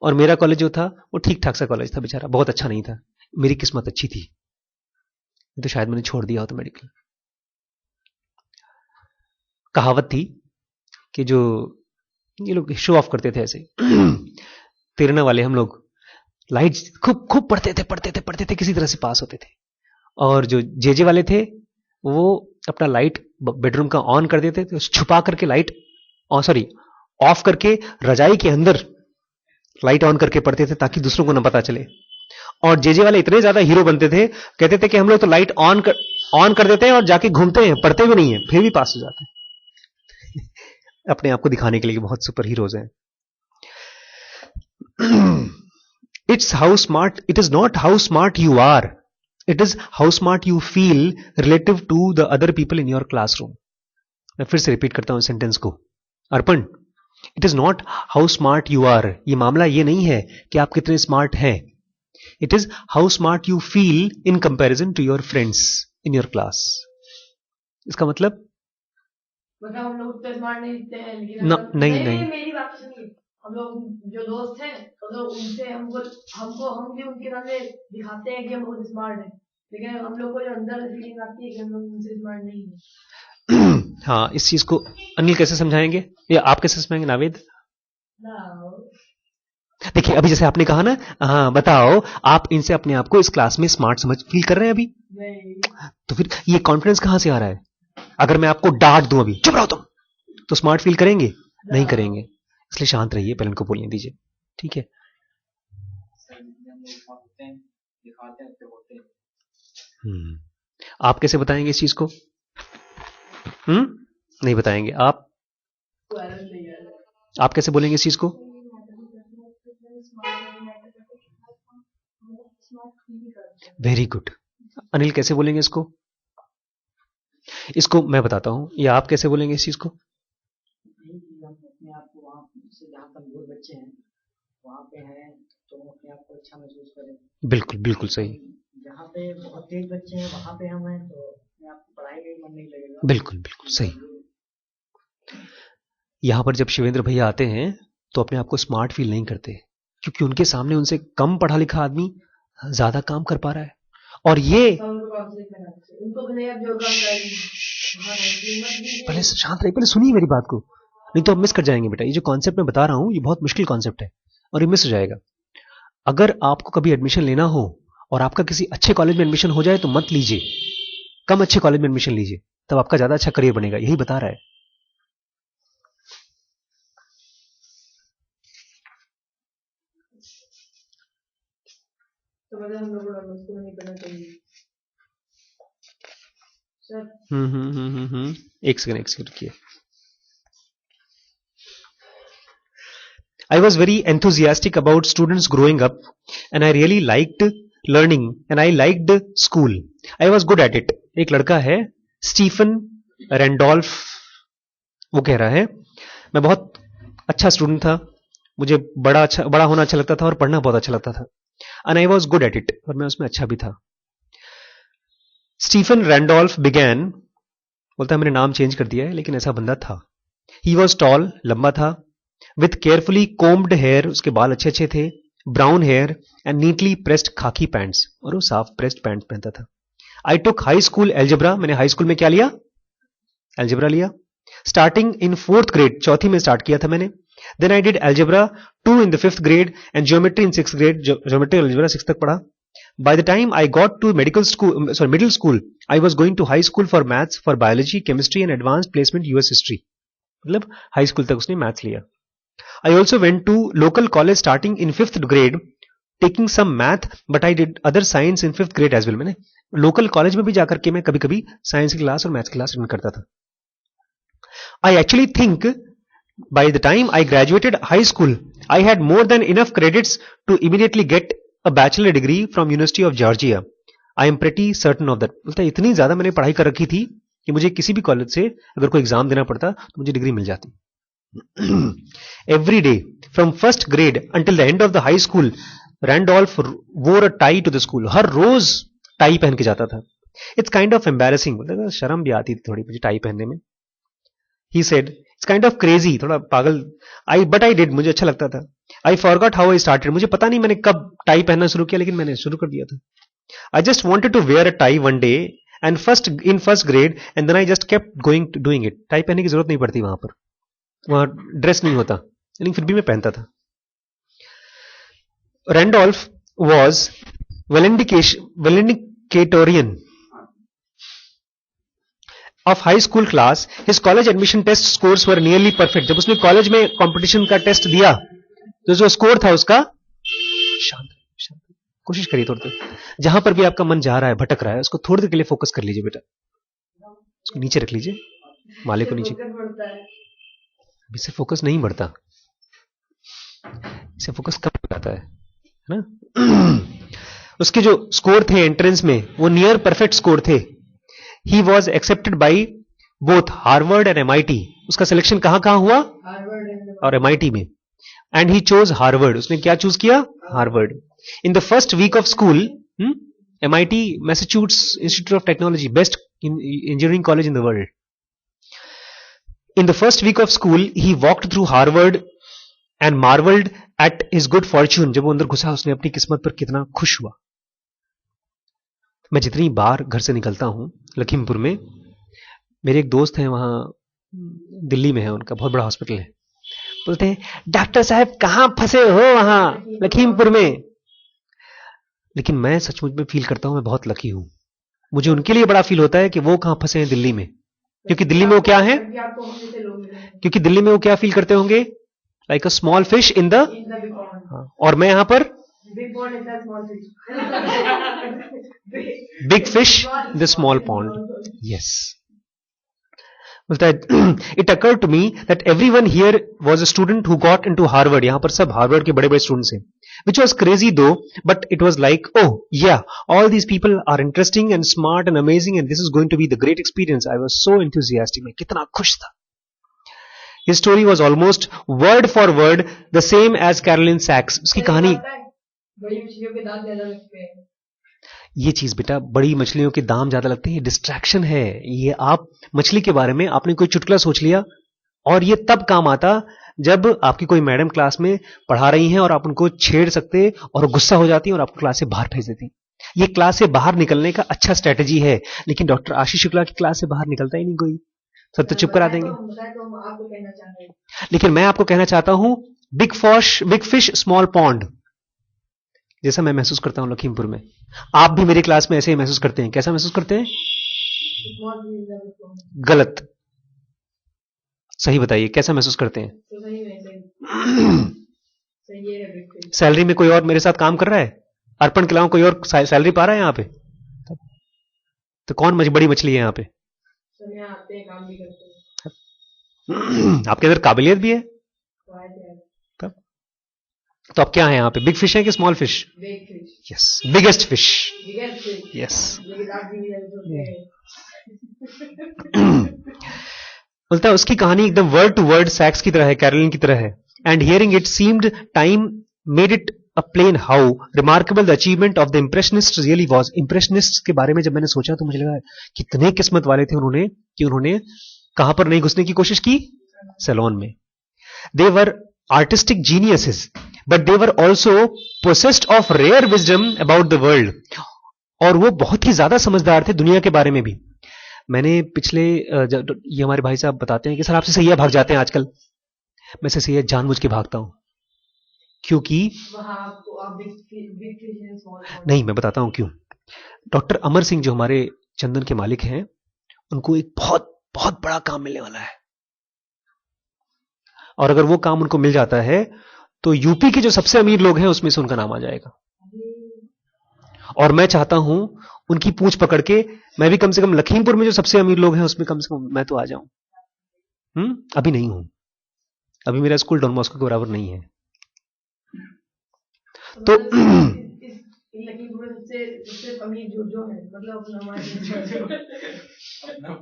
और मेरा कॉलेज जो था वो ठीक ठाक सा कॉलेज था, बेचारा बहुत अच्छा नहीं था. मेरी किस्मत अच्छी थी, तो शायद मैंने छोड़ दिया होता मेडिकल. कहावत थी कि जो ये लोग शो ऑफ करते थे ऐसे तैरने वाले, हम लोग लाइट खूब पढ़ते थे, किसी तरह से पास होते थे. और जो जेजे वाले थे वो अपना लाइट बेडरूम का ऑन कर देते थे, छुपा करके लाइट ऑफ करके रजाई के अंदर लाइट ऑन करके पढ़ते थे ताकि दूसरों को न पता चले. और जेजे वाले इतने ज्यादा हीरो बनते थे, कहते थे कि हम लोग तो लाइट ऑन कर देते हैं और जाके घूमते हैं, पढ़ते भी नहीं है, फिर भी पास हो जाते हैं. अपने आप को दिखाने के लिए बहुत सुपर हीरोज हैं. It is not how smart you are, it is how smart you feel relative to the other people in your classroom. मैं फिर से रिपीट करता हूं सेंटेंस को. Arpan, it is not how smart you are. ये मामला ये नहीं है कि आप कितने स्मार्ट हैं. It is how smart you feel in comparison to your friends in your class. इसका मतलब हम लोग उतने स्मार्ट नहीं दिखते हैं, लेकिन नहीं, मेरी बात सुनिए. हम लोग जो दोस्त हैं हम लोग उनसे हम भी उनके सामने दिखाते हैं कि हम बहुत स्मार्ट हैं, लेकिन हम लोग को जो अंदर फीलिंग आती है कि हम लोग उनसे स्मार्ट नहीं है. हाँ, इस चीज को अनिल कैसे समझाएंगे या आप कैसे समझाएंगे नावेद? देखिए अभी जैसे आपने कहा ना, हाँ बताओ, आप इनसे अपने आप को इस क्लास में स्मार्ट समझ फील कर रहे हैं अभी नहीं. तो फिर ये कॉन्फिडेंस कहां से आ रहा है? अगर मैं आपको डांट दूं अभी, चुप रहो तुम, तो स्मार्ट फील करेंगे? नहीं करेंगे. इसलिए शांत रहिए, पहले इनको बोलने दीजिए, ठीक है? आप कैसे बताएंगे इस चीज को? नहीं बताएंगे. आप कैसे बोलेंगे इस चीज को? Very good. अनिल कैसे बोलेंगे इसको? इसको मैं बताता हूं, या आप कैसे बोलेंगे इस चीज को? अपने आप को वहाँ जहाँ कमजोर बच्चे हैं वहाँ पे हैं तो अपने आप को अच्छा महसूस करें. बिल्कुल सही. जहाँ पे बहुत तेज बच्चे हैं वहाँ पे हम हैं तो अपने आप को पढ़ाई में मन नहीं लगेगा. बिल्कुल सही. यहाँ पर जब शिवेंद्र भैया आते हैं तो अपने आप को स्मार्ट फील नहीं करते, क्योंकि उनके सामने उनसे कम पढ़ा लिखा आदमी ज्यादा काम कर पा रहा है. और ये पहले शांत रहिए, पहले सुनिए मेरी बात को, नहीं तो आप मिस कर जाएंगे बेटा. ये जो कॉन्सेप्ट मैं बता रहा हूं ये बहुत मुश्किल कॉन्सेप्ट है और ये मिस हो जाएगा. अगर आपको कभी एडमिशन लेना हो और आपका किसी अच्छे कॉलेज में एडमिशन हो जाए तो मत लीजिए, कम अच्छे कॉलेज में एडमिशन लीजिए, तब आपका ज्यादा अच्छा करियर बनेगा. यही बता रहा है. तो मतलब हम लोग को उसको नहीं करना चाहिए सर. एक सेकंड रुकिए. I was very enthusiastic about students growing up and I really liked learning and I liked school. I was good at it. एक लड़का है स्टीफन रैंडोल्फ, वो कह रहा है मैं बहुत अच्छा स्टूडेंट था, मुझे बड़ा होना अच्छा लगता था और पढ़ना बहुत अच्छा लगता था. And I was good at it, और मैं उसमें अच्छा भी था. स्टीफन रैंडोल्फ बिगैन, बोलता है मैंने नाम चेंज कर दिया है, लेकिन ऐसा बंदा था. ही वॉज टॉल, लंबा था, विथ केयरफुली कोम्ड हेयर, उसके बाल अच्छे अच्छे थे, brown hair and neatly pressed khaki pants, और वो साफ प्रेस्ड पैंट पहनता था. I took high school algebra, मैंने हाई स्कूल में क्या लिया? एल्जेब्रा लिया. स्टार्टिंग इन 4th ग्रेड, चौथी में स्टार्ट किया था मैंने. Then I did algebra 2 in the 5th grade and geometry in 6th grade, geometry algebra 6 तक पढ़ा. By the time I got to middle school, I was going to high school for maths, for biology, chemistry and advanced placement US history. मतलब high school तक उसने maths लिया. I also went to local college starting in 5th grade, taking some math, but I did other science in 5th grade as well. मैंने local college में भी जाकर के मैं कभी कभी साइंस की क्लास और मैथ्स की क्लास अटेंड करता था. I actually think by the time I graduated high school, I had more than enough credits to immediately get a bachelor degree from University of Georgia. I am pretty certain of that. बोलता है इतनी ज्यादा मैंने पढ़ाई कर रखी थी कि मुझे किसी भी कॉलेज से अगर कोई एग्जाम देना पड़ता तो मुझे डिग्री मिल जाती. Every day from 1st grade until the end of the high school, Randolph wore a tie to the school. हर रोज टाई पहन के जाता था. It's kind of embarrassing. बोलता है शर्म भी आती थी थोड़ी मुझे टाई पहनने में. He said, it's kind of crazy, थोड़ा पागल. But I did, मुझे अच्छा लगता था. I forgot how I started. मुझे पता नहीं मैंने कब टाई पहनना शुरू किया, लेकिन मैंने शुरू कर दिया था. I just wanted to wear a tie one day and in first grade and then I just kept doing it. Tie पहनने की जरूरत नहीं पड़ती वहां पर, वहां ड्रेस नहीं होता, लेकिन फिर भी मैं पहनता था. Randolph was valedictorian of high school class. His college admission test scores were nearly perfect. जब उसने कॉलेज में कंपटीशन का टेस्ट दिया तो जो स्कोर था उसका, शांत कोशिश करिए थोड़ी देर, जहां पर भी आपका मन जा रहा है, भटक रहा है, उसको थोड़ी देर के लिए फोकस कर लीजिए बेटा. उसको नीचे रख लीजिए, माले को नीचे. इससे फोकस नहीं बढ़ता, इससे फोकस कम हो जाता है ना. उसके जो स्कोर थे एंट्रेंस में वो नियर परफेक्ट स्कोर थे. He was accepted by both Harvard and MIT. उसका सिलेक्शन कहां हुआ? और MIT में. And he chose Harvard. उसने क्या चूज किया? Harvard. In the first week of school, MIT, Massachusetts Institute of Technology, best engineering college in the world. In the first week of school, he walked through Harvard and marveled at his good fortune. जब वो अंदर घुसा उसने अपनी किस्मत पर कितना खुश हुआ. मैं जितनी बार घर से निकलता हूं लखीमपुर में, मेरे एक दोस्त हैं वहां दिल्ली में है, उनका बहुत बड़ा हॉस्पिटल है. बोलते हैं डॉक्टर साहब कहां फंसे हो? वहां लखीमपुर में. लेकिन मैं सचमुच में फील करता हूं मैं बहुत लकी हूं. मुझे उनके लिए बड़ा फील होता है कि वो कहां फंसे हैं दिल्ली में, क्योंकि दिल्ली में वो क्या है, क्योंकि दिल्ली में वो क्या फील करते होंगे, like a small fish in the, और मैं यहां पर big fish in the small pond. Yes. It occurred to me that everyone here was a student who got into Harvard. यहाँ पर सब हार्वर्ड के बड़े बड़े स्टूडेंट्स हैं. Which was crazy though, but it was like, oh yeah, all these people are interesting and smart and amazing and this is going to be the great experience. I was so enthusiastic. मैं कितना खुश था. His story was almost word for word the same as Caroline Sachs. उसकी कहानी, बड़ी मछलियों के दांत ज्यादा लगते हैं. ये चीज बेटा, बड़ी मछलियों के दाम ज्यादा लगते हैं, ये डिस्ट्रैक्शन है. ये आप मछली के बारे में आपने कोई चुटकुला सोच लिया, और ये तब काम आता जब आपकी कोई मैडम क्लास में पढ़ा रही हैं और आप उनको छेड़ सकते और गुस्सा हो जाती हैं और आपको क्लास से बाहर भेज देती. ये क्लास से बाहर निकलने का अच्छा स्ट्रेटेजी है, लेकिन डॉक्टर आशीष शुक्ला की क्लास से बाहर निकलता ही नहीं कोई, सब तो चुप करा देंगे. लेकिन मैं आपको कहना चाहता हूं, बिग फिश स्मॉल पॉन्ड, जैसा मैं महसूस करता हूं लखीमपुर में, आप भी मेरी क्लास में ऐसे ही महसूस करते हैं. कैसा महसूस करते हैं? गलत, सही बताइए, कैसा महसूस करते हैं? सैलरी में कोई और मेरे साथ काम कर रहा है, अर्पण के अलावा कोई और सैलरी पा रहा है यहां पे? तो कौन बड़ी मछली है यहां पे? आते हैं, काम भी करते हैं. आपके अंदर काबिलियत भी है. तो आप क्या है यहाँ पे, बिग फिश है कि small fish? Big fish. Yes, biggest fish. Yes. बोलता है उसकी कहानी एकदम वर्ड टू वर्ड सैक्स की तरह है, कैरोलिन की तरह है. And hearing it seemed time made it a plain how remarkable the achievement of the impressionists really was. Impressionists के बारे में जब मैंने सोचा तो मुझे लगा कितने किस्मत वाले थे उन्होंने कि उन्होंने कहां पर नहीं घुसने की कोशिश की, सैलून में. They were artistic geniuses, but they were also possessed of rare wisdom about the world. और वो बहुत ही ज्यादा समझदार थे दुनिया के बारे में भी. मैंने पिछले ये हमारे भाई साहब बताते हैं कि सर आपसे सैया भाग जाते हैं आजकल. मैं से सैया जानबूझ के भागता हूं क्योंकि नहीं, मैं बताता हूं क्यों. डॉक्टर अमर सिंह जो हमारे चंदन के मालिक हैं, उनको एक बहुत बहुत बड़ा काम मिलने वाला है. और अगर वो काम उनको मिल जाता है तो यूपी के जो सबसे अमीर लोग हैं उसमें से उनका नाम आ जाएगा. और मैं चाहता हूं उनकी पूंछ पकड़ के मैं भी कम से कम लखीमपुर में जो सबसे अमीर लोग हैं उसमें कम से कम मैं तो आ जाऊं. अभी नहीं हूं, अभी मेरा स्कूल डॉन बॉस्को के बराबर नहीं है. तो लखीमपुर में सबसे अमीर जो है मतलब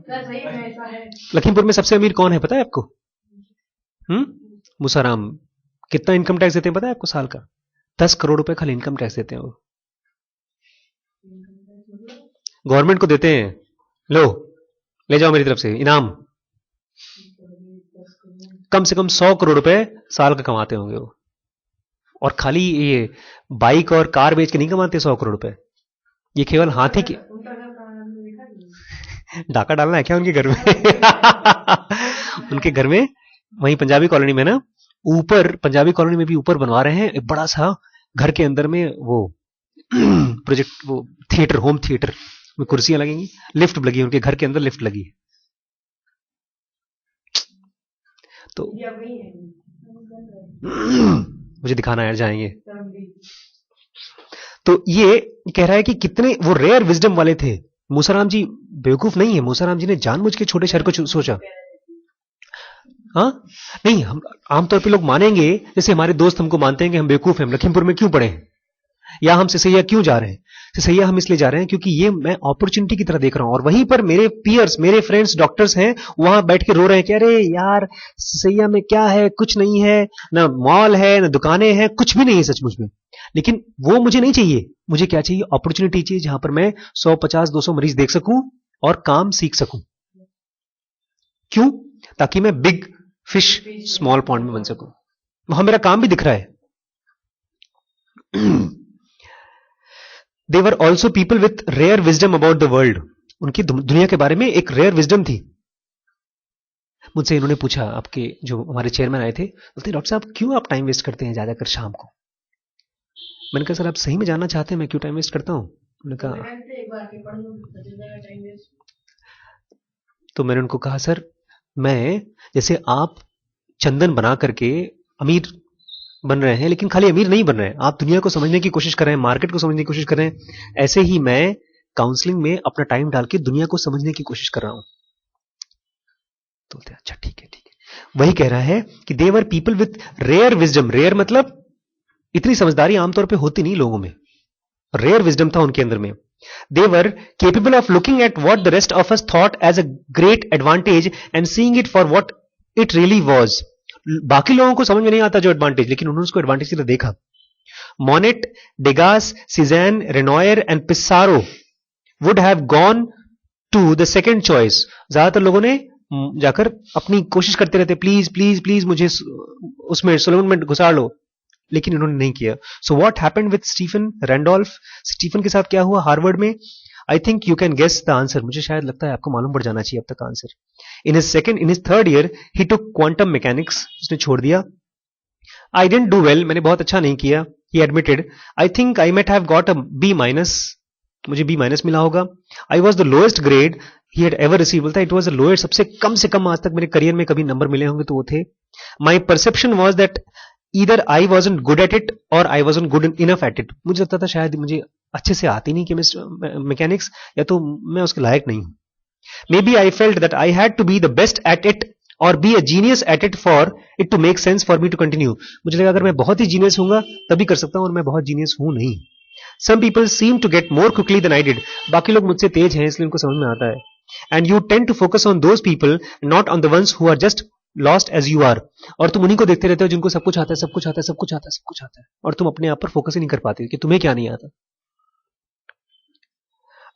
सही में ऐसा है. लखीमपुर में सबसे अमीर कौन है पता है आपको? मुसाराम. कितना इनकम टैक्स देते हैं पता है आपको साल का? 10 करोड़ रुपए खाली इनकम टैक्स देते हैं वो. गवर्नमेंट को देते हैं, लो ले जाओ मेरी तरफ से इनाम. कम से कम 100 करोड़ रुपए साल का कमाते होंगे वो. और खाली ये बाइक और कार बेच के नहीं कमाते 100 करोड़ रुपए. ये केवल हाथी के डाका डालना है क्या उनके घर में? उनके घर में वहीं पंजाबी कॉलोनी में ना, ऊपर पंजाबी कॉलोनी में भी ऊपर बनवा रहे हैं एक बड़ा सा घर के अंदर में वो प्रोजेक्ट, वो थिएटर, होम थिएटर में कुर्सियां लगेंगी, लिफ्ट लगी है उनके घर के अंदर, लिफ्ट लगी है. तो मुझे दिखाना है, जाएंगे. तो ये कह रहा है कि कितने वो रेयर विजडम वाले थे. मूसाराम जी बेवकूफ नहीं है. मूसाराम जी ने जानबूझ के छोटे शहर को सोचा. हाँ नहीं, हम आमतौर पे लोग मानेंगे, जैसे हमारे दोस्त हमको मानते हैं कि हम बेवकूफ हैं, हम लखीमपुर में क्यों पड़े हैं, या हम सिसैया क्यों जा रहे हैं. सिसैया हम इसलिए जा रहे हैं क्योंकि ये मैं अपॉर्चुनिटी की तरह देख रहा हूं. और वहीं पर मेरे पीयर्स, मेरे फ्रेंड्स डॉक्टर्स हैं, वहां बैठ के रो रहे हैं कि अरे यार सिसैया में क्या है, कुछ नहीं है, ना मॉल है, ना दुकानें हैं, कुछ भी नहीं है सचमुच में. लेकिन वो मुझे नहीं चाहिए. मुझे क्या चाहिए? अपॉर्चुनिटी चाहिए जहां पर मैं 100, 50, 200 मरीज देख सकूं और काम सीख सकूं. क्यों? ताकि मैं बिग फिश स्मॉल पॉन्ड में बन सकूं. वहां मेरा काम भी दिख रहा है. They were also people with rare wisdom about the world. उनकी दुनिया के बारे में एक रेयर विजडम थी. मुझसे इन्होंने पूछा, आपके जो हमारे चेयरमैन आए थे, बोलते डॉक्टर साहब क्यों आप टाइम वेस्ट करते हैं ज्यादा कर शाम को? मैंने कहा सर आप सही में जानना चाहते हैं मैं क्यों टाइम वेस्ट करता हूं? उन्होंने कहा, तो मैंने उनको कहा सर मैं, जैसे आप चंदन बना करके अमीर बन रहे हैं, लेकिन खाली अमीर नहीं बन रहे हैं, आप दुनिया को समझने की कोशिश कर रहे हैं, मार्केट को समझने की कोशिश कर रहे हैं, ऐसे ही मैं काउंसलिंग में अपना टाइम डाल के दुनिया को समझने की कोशिश कर रहा हूं. तो अच्छा ठीक है. वही कह रहा है कि they were people with rare wisdom. Rare मतलब इतनी समझदारी आमतौर पे होती नहीं लोगों में. रेयर विजडम था उनके अंदर में. They were capable of looking at what the rest of us thought as a great advantage and seeing it for what it really was. बाकी लोगों को समझ में नहीं आता जो एडवांटेज, लेकिन उन्होंने उसको एडवांटेज की तरह देखा. Monet, Degas, Cézanne, Renoir and Pissarro would have gone to the second choice. ज्यादातर लोगों ने जाकर अपनी कोशिश करते रहते, प्लीज प्लीज प्लीज मुझे उसमें सोलोमन में घुसा लो, लेकिन इन्होंने नहीं किया. So what happened with Stephen Randolph? Stephen के साथ क्या हुआ हार्वर्ड में? I think you can guess the answer. मुझे शायद लगता है आपको मालूम पड़ जाना चाहिए अब तक answer. In his third year he took quantum mechanics. उसने छोड़ दिया. I didn't do well. मैंने बहुत अच्छा नहीं किया. ही admitted, I think I might have got a B-. मुझे B- मिला होगा. I was the lowest grade he had ever receive. बोलता है इट वॉज द लोएस्ट, सबसे कम से कम आज तक मेरे करियर में कभी नंबर मिले होंगे तो वो थे. My perception was that either I wasn't good at it or I wasn't good enough at it. मुझे लगता था शायद मुझे अच्छे से आती नहीं मैकेनिक्स, या तो मैं उसके लायक नहीं हूं. Maybe I felt that I had to be the best at it or be a genius at it for it to make sense for me to continue. मुझे लगा अगर मैं बहुत ही जीनियस हूंगा तभी कर सकता हूं, और मैं बहुत जीनियस हूं नहीं. Some people seem to get more quickly than I did. बाकी लोग मुझसे तेज हैं इसलिए उनको समझ में आता है. And you tend to focus on those people, not on the ones who are just lost as you are, और तुम उन्हीं को देखते रहते हो जिनको सब कुछ आता है, सब कुछ आता है, सब कुछ आता है, सब कुछ आता है, और तुम अपने आप पर फोकस ही नहीं कर पाते कि तुम्हें क्या नहीं आता.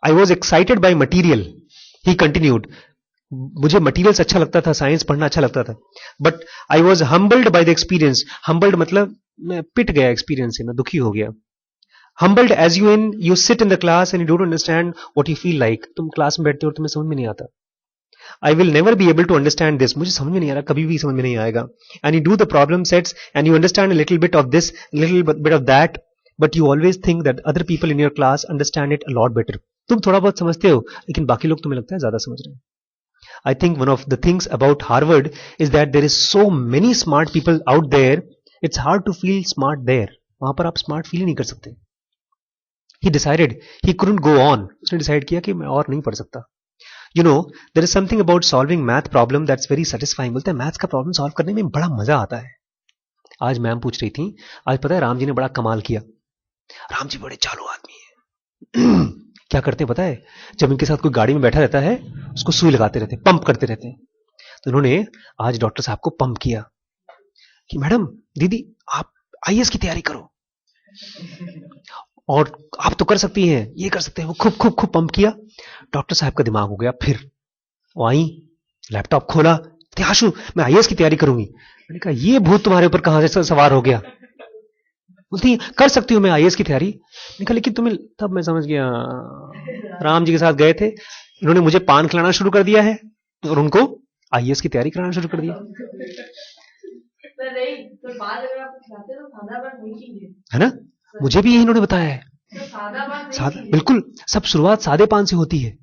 I was excited by material, he continued. मुझे मटीरियल्स अच्छा लगता था, साइंस पढ़ना अच्छा लगता था, but I was humbled by the experience. Humbled मतलब मैं पिट गया एक्सपीरियंस से, मैं दुखी हो गया. Humbled as you sit in the class and you don't understand what you feel like. तुम क्लास में बैठते हो और तुम्हें समझ में नहीं आता. I will never be able to understand this. मुझे समझ में नहीं आ रहा, कभी भी समझ में नहीं आएगा. And you do the problem sets and you understand a little bit of this, little bit of that, but you always think that other people in your class understand it a lot better. तुम थोड़ा बहुत समझते हो, लेकिन बाकी लोग तुम्हें लगता है ज्यादा समझ रहे हैं. I think one of the things about Harvard is that there is so many smart people out there. It's hard to feel smart there. वहां पर आप smart feel ही नहीं कर सकते. He decided he couldn't go on. उसने decide किया कि मैं और नहीं पढ़ सकता. You know, there is something about solving math problem that's very satisfying. बोलते हैं maths का problem solve करने में बड़ा मजा आता है. आज मैम पूछ रही थी, आज पता है राम जी ने बड़ा कमाल किया. राम जी बड़े चालू आदमी है. क्या करते हैं पता है, जब इनके साथ कोई गाड़ी में बैठा रहता है उसको सुई लगाते रहते हैं, पंप करते रहते हैं. तो उन्होंने आज डॉक्टर साहब को पंप किया कि मैडम दीदी आप आईएएस की तैयारी करो और आप तो कर सकती हैं, ये कर सकते हैं. वो खूब खूब खूब पंप किया. डॉक्टर साहब का दिमाग हो गया. फिर वो आई, लैपटॉप खोला, आशु मैं आईएएस की तैयारी करूंगी. मैंने कहा ये भूत तुम्हारे ऊपर कहां से सवार हो गया. बोलती कर सकती हूं मैं आईएएस की तैयारी. निकल, लेकिन तुम्हें, तब मैं समझ गया राम जी के साथ गए थे, इन्होंने मुझे पान खिलाना शुरू कर दिया है और उनको आईएएस की तैयारी कराना शुरू कर दिया है ना. मुझे भी यही इन्होंने बताया है. सादा, बिल्कुल, सब शुरुआत सादे पान से होती है.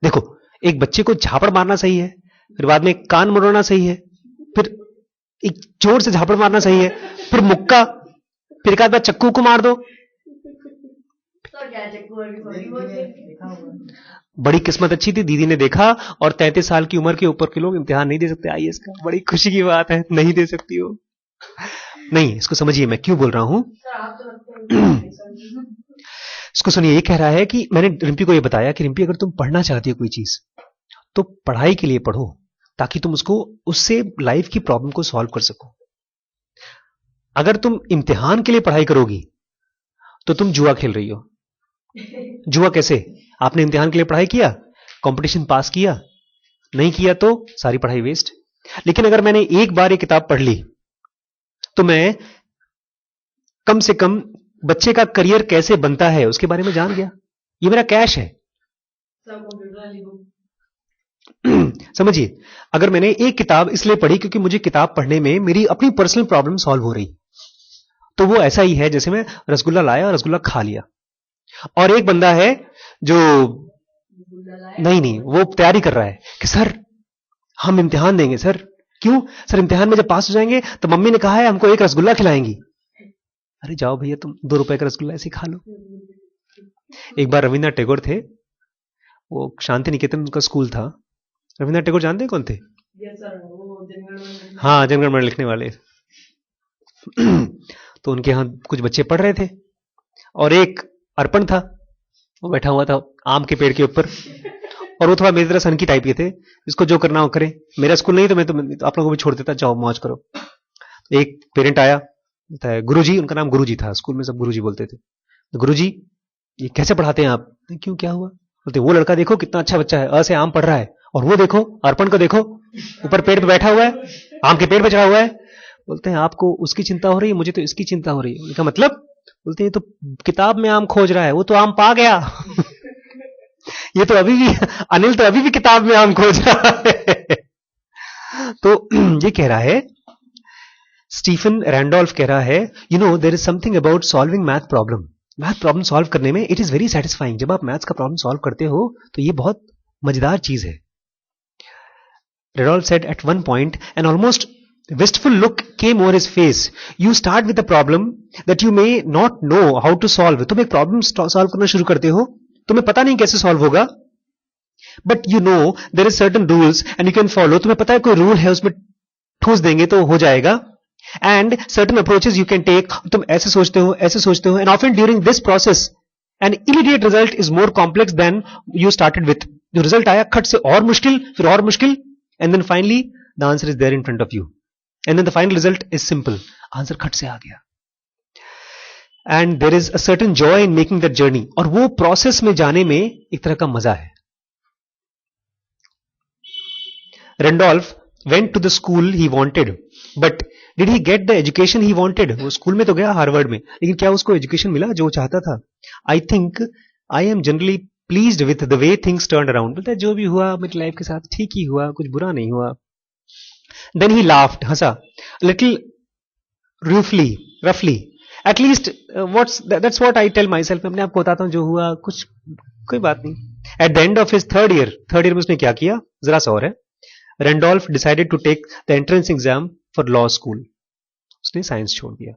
देखो, एक बच्चे को झापड़ मारना सही है, फिर बाद में कान मुड़ाना सही है, फिर एक जोर से झापड़ मारना सही है, फिर मुक्का, फिर एक आध बार चक्कू को मार दो. बड़ी किस्मत अच्छी थी, दीदी ने देखा, और 33 साल की उम्र के ऊपर के लोग इम्तिहान नहीं दे सकते आईएएस का. बड़ी खुशी की बात है, नहीं दे सकती हो. नहीं, इसको समझिए मैं क्यों बोल रहा हूं. इसको सुनिए, ये कह रहा है कि मैंने रिम्पी को ये बताया कि रिम्पी अगर तुम पढ़ना चाहती हो कोई चीज तो पढ़ाई के लिए पढ़ो, ताकि तुम उससे लाइफ की प्रॉब्लम को सॉल्व कर सको. अगर तुम इम्तिहान के लिए पढ़ाई करोगी तो तुम जुआ खेल रही हो. जुआ कैसे? आपने इम्तिहान के लिए पढ़ाई किया, कंपटीशन पास किया, नहीं किया तो सारी पढ़ाई वेस्ट. लेकिन अगर मैंने एक बार ये किताब पढ़ ली तो मैं कम से कम बच्चे का करियर कैसे बनता है उसके बारे में जान गया. ये मेरा कैश है. समझिए, अगर मैंने एक किताब इसलिए पढ़ी क्योंकि मुझे किताब पढ़ने में मेरी अपनी पर्सनल प्रॉब्लम सॉल्व हो रही, तो वो ऐसा ही है जैसे मैं रसगुल्ला लाया और रसगुल्ला खा लिया. और एक बंदा है जो नहीं, वो तैयारी कर रहा है कि सर हम इम्तिहान देंगे. सर क्यों? सर इम्तिहान में जब पास हो जाएंगे तो मम्मी ने कहा है हमको एक रसगुल्ला खिलाएंगी. अरे जाओ भैया, तुम 2 रुपए का रसगुल्ला ऐसे खा लो. एक बार रविन्द्रनाथ टैगोर थे, वो शांति निकेतन उनका स्कूल था. रविन्द्रनाथ टैगोर जानते हैं कौन थे? हाँ, जनगण मन लिखने वाले. तो उनके यहां कुछ बच्चे पढ़ रहे थे और एक अर्पण था, वो बैठा हुआ था आम के पेड़ के ऊपर, और वो थोड़ा मेरी तरह सनकी टाइप के थे, इसको जो करना हो करे. मेरा स्कूल नहीं तो मैं तो आप लोगों को भी छोड़ देता, जाओ मौज करो. एक पेरेंट आया, गुरुजी, उनका नाम गुरुजी था, स्कूल में सब गुरुजी बोलते थे. तो गुरुजी ये कैसे पढ़ाते हैं आप? क्यों, क्या हुआ? बोलते वो लड़का देखो कितना अच्छा बच्चा है, अ से आम पढ़ रहा है, और वो देखो अर्पण को देखो ऊपर पेड़ पे बैठा हुआ है, आम के पेड़ पे चढ़ा हुआ है. बोलते हैं आपको उसकी चिंता हो रही है, मुझे तो इसकी चिंता हो रही है. उनका मतलब? बोलते हैं तो किताब में आम खोज रहा है, वो तो आम पा गया. ये तो अभी भी, अनिल तो अभी भी किताब में आम खोज रहा है. तो ये कह रहा है, स्टीफन रैंडोल्फ कह रहा है, you know there is something about solving math problem. Math problem solve करने में इट इज वेरी सेटिस्फाइंग. जब आप मैथ्स का प्रॉब्लम सॉल्व करते हो तो ये बहुत मजेदार चीज है. Randolph said at one point, an almost wistful look came over his face. You start with a problem that you may not know how to solve. तुम एक प्रॉब्लम सॉल्व करना शुरू करते हो, तुम्हें पता नहीं कैसे सॉल्व होगा, but you know there is certain rules and you can follow. तुम्हें पता है कोई रूल है, उसमें ठूस देंगे तो हो जाएगा. And certain approaches you can take. तुम ऐसे सोचते हो, ऐसे सोचते हो, and often during this process an immediate result is more complex than you started with. जो रिजल्ट आया खट से और मुश्किल, फिर और मुश्किल, and then finally the answer is there in front of you and then the final result is simple, answer खट से आ गया. And there is a certain joy in making that journey, और वो प्रोसेस में जाने में एक तरह का मजा है. Randolph went to the school he wanted, but did he get the education he wanted? वो स्कूल में तो गया हार्वर्ड में, लेकिन क्या उसको एजुकेशन मिला जो चाहता था? I think I am generally pleased with the way things turned around. बोलता है जो भी हुआ मेरी लाइफ के साथ ठीक ही हुआ, कुछ बुरा नहीं हुआ. Then he laughed, Hansa, little roughly. At least that's what I tell myself. मैं अपने आप को बताता हूँ जो हुआ कुछ कोई बात नहीं. At the end of his third year में उसने क्या किया जरा सा और है. Randolph decided to take the entrance exam for law school. उसने साइंस छोड़ दिया.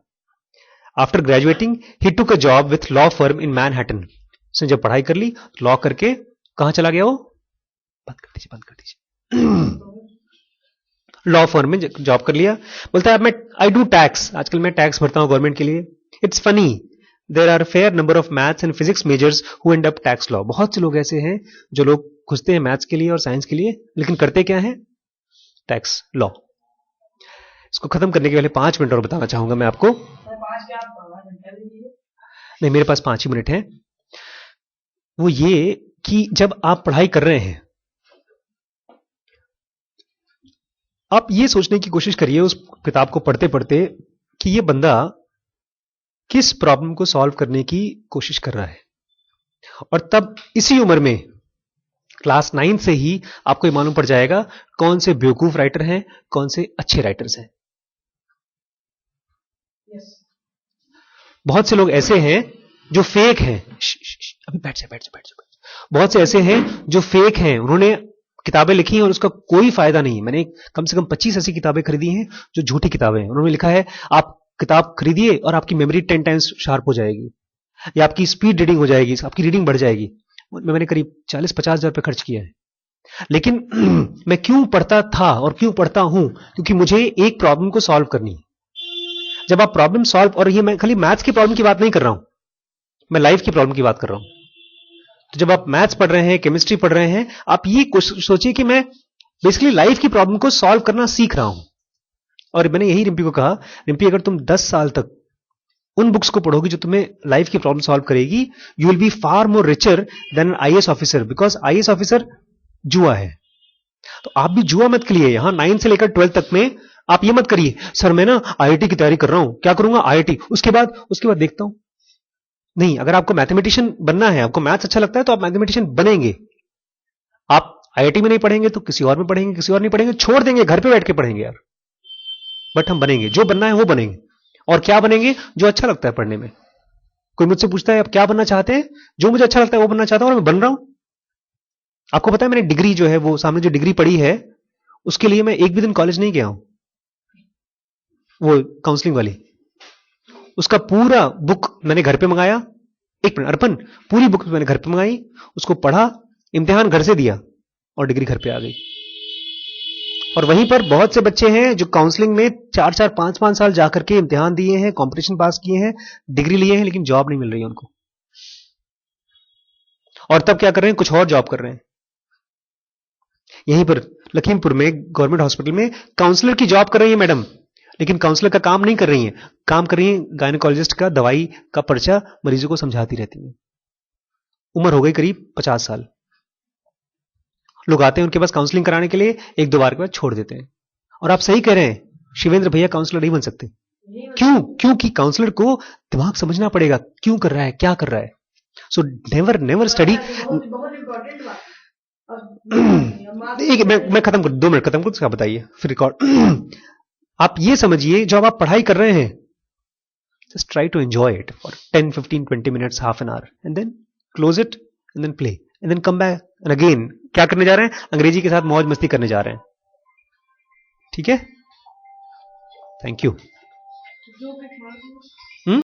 After graduating, he took a job with law firm in Manhattan. उसने जब पढ़ाई कर ली, लॉ करके कहां चला गया वो? बंद कर दीजिए. लॉ फर्म में जॉब कर लिया. बोलता है आई डू टैक्स, आजकल मैं टैक्स भरता हूं गवर्नमेंट के लिए. It's funny, there are fair number of maths and physics majors who end up tax law. बहुत से लोग ऐसे हैं जो लोग घुसते हैं मैथ्स के लिए और साइंस के लिए, लेकिन करते क्या है? Tax law. इसको खत्म करने के पहले 5 मिनट और बताना चाहूंगा मैं आपको. नहीं, मेरे पास 5 ही मिनट हैं. वो ये कि जब आप पढ़ाई कर रहे हैं, आप ये सोचने की कोशिश करिए उस किताब को पढ़ते पढ़ते कि ये बंदा किस प्रॉब्लम को सॉल्व करने की कोशिश कर रहा है. और तब इसी उम्र में क्लास 9 से ही आपको ये मालूम पड़ जाएगा कौन से बेवकूफ राइटर हैं, कौन से अच्छे राइटर्स हैं. Yes. बहुत से लोग ऐसे हैं जो फेक हैं. अभी बैठ जा. बहुत से ऐसे हैं जो फेक हैं. उन्होंने किताबें लिखी हैं और उसका कोई फायदा नहीं. मैंने कम से कम 25 ऐसी किताबें खरीदी हैं जो झूठी किताबें हैं. उन्होंने लिखा है आप किताब खरीदिए और आपकी मेमोरी 10 टाइम्स शार्प हो जाएगी, या आपकी स्पीड रीडिंग हो जाएगी, आपकी रीडिंग बढ़ जाएगी. मैंने करीब 40-50 हजार रुपये खर्च किया है. लेकिन मैं क्यों पढ़ता था और क्यों पढ़ता हूं? क्योंकि मुझे एक प्रॉब्लम को सॉल्व करनी है. जब आप प्रॉब्लम सॉल्व, और ये मैं खाली मैथ्स की प्रॉब्लम की बात नहीं कर रहा हूं, मैं लाइफ की प्रॉब्लम की बात कर रहा हूं. तो जब आप मैथ्स पढ़ रहे हैं, केमिस्ट्री पढ़ रहे हैं, आप ये सोचिए कि मैं बेसिकली लाइफ की प्रॉब्लम को सॉल्व करना सीख रहा हूं. और मैंने यही रिम्पी को कहा, रिम्पी अगर तुम 10 साल तक उन बुक्स को पढ़ोगी जो तुम्हें लाइफ की प्रॉब्लम सॉल्व करेगी, you will be far more richer than IAS officer, because IAS officer जुआ है. तो आप भी जुआ मत खेलिए. यहां 9 से लेकर 12 तक में आप ये मत करिए सर मैं ना आईआईटी की तैयारी कर रहा हूं, क्या करूंगा आईआईटी, उसके बाद देखता हूं. नहीं, अगर आपको मैथमेटिशियन बनना है, आपको मैथ्स अच्छा लगता है, तो आप मैथमेटिशियन बनेंगे. आप आईआईटी में नहीं पढ़ेंगे तो किसी और में पढ़ेंगे, किसी और नहीं पढ़ेंगे, छोड़ देंगे, घर पे बैठ के पढ़ेंगे यार. बट हम बनेंगे, जो बनना है वो बनेंगे. और क्या बनेंगे? जो अच्छा लगता है पढ़ने में. कोई मुझसे पूछता है आप क्या बनना चाहते हैं? जो मुझे अच्छा लगता है वो बनना चाहता हूं और मैं बन रहा हूं. आपको पता है मैंने डिग्री जो है, वो सामने जो डिग्री पढ़ी है, उसके लिए मैं एक भी दिन कॉलेज नहीं गया हूं. वो काउंसलिंग वाली, उसका पूरा बुक मैंने घर पे मंगाया. एक मिनट अर्पण, पूरी बुक मैंने घर पे मंगाई, उसको पढ़ा, इम्तिहान घर से दिया और डिग्री घर पे आ गई. और वहीं पर बहुत से बच्चे हैं जो काउंसलिंग में 4-4, 5-5 साल जाकर के इम्तिहान दिए हैं, कंपटीशन पास किए हैं, डिग्री लिए हैं, लेकिन जॉब नहीं मिल रही है उनको. और तब क्या कर रहे हैं? कुछ और जॉब कर रहे हैं. यहीं पर लखीमपुर में गवर्नमेंट हॉस्पिटल में काउंसलर की जॉब कर रही है मैडम, लेकिन काउंसलर का काम नहीं कर रही है, काम कर रही है गायनेकोलॉजिस्ट का दवाई का पर्चा मरीजों को समझाती रहती है. उम्र हो गई करीब 50 साल. लोग आते हैं उनके पास काउंसलिंग कराने के लिए, 1-2 बार के बाद छोड़ देते हैं. और आप सही कह रहे हैं, शिवेंद्र भैया काउंसलर नहीं बन सकते. क्यों? क्योंकि काउंसलर को दिमाग समझना पड़ेगा, क्यों कर रहा है, क्या कर रहा है. So never study. बहुत इंपॉर्टेंट बात. मैं खत्म कर, 2 मिनट खत्म कर, उसका बताइए फिर रिकॉर्ड. आप ये समझिए, जब आप पढ़ाई कर रहे हैं, just try to enjoy it for 10, 15, 20 minutes, half an hour, and then close it and then play and then come back and again. क्या करने जा रहे हैं? अंग्रेजी के साथ मौज मस्ती करने जा रहे हैं. ठीक है, थैंक यू.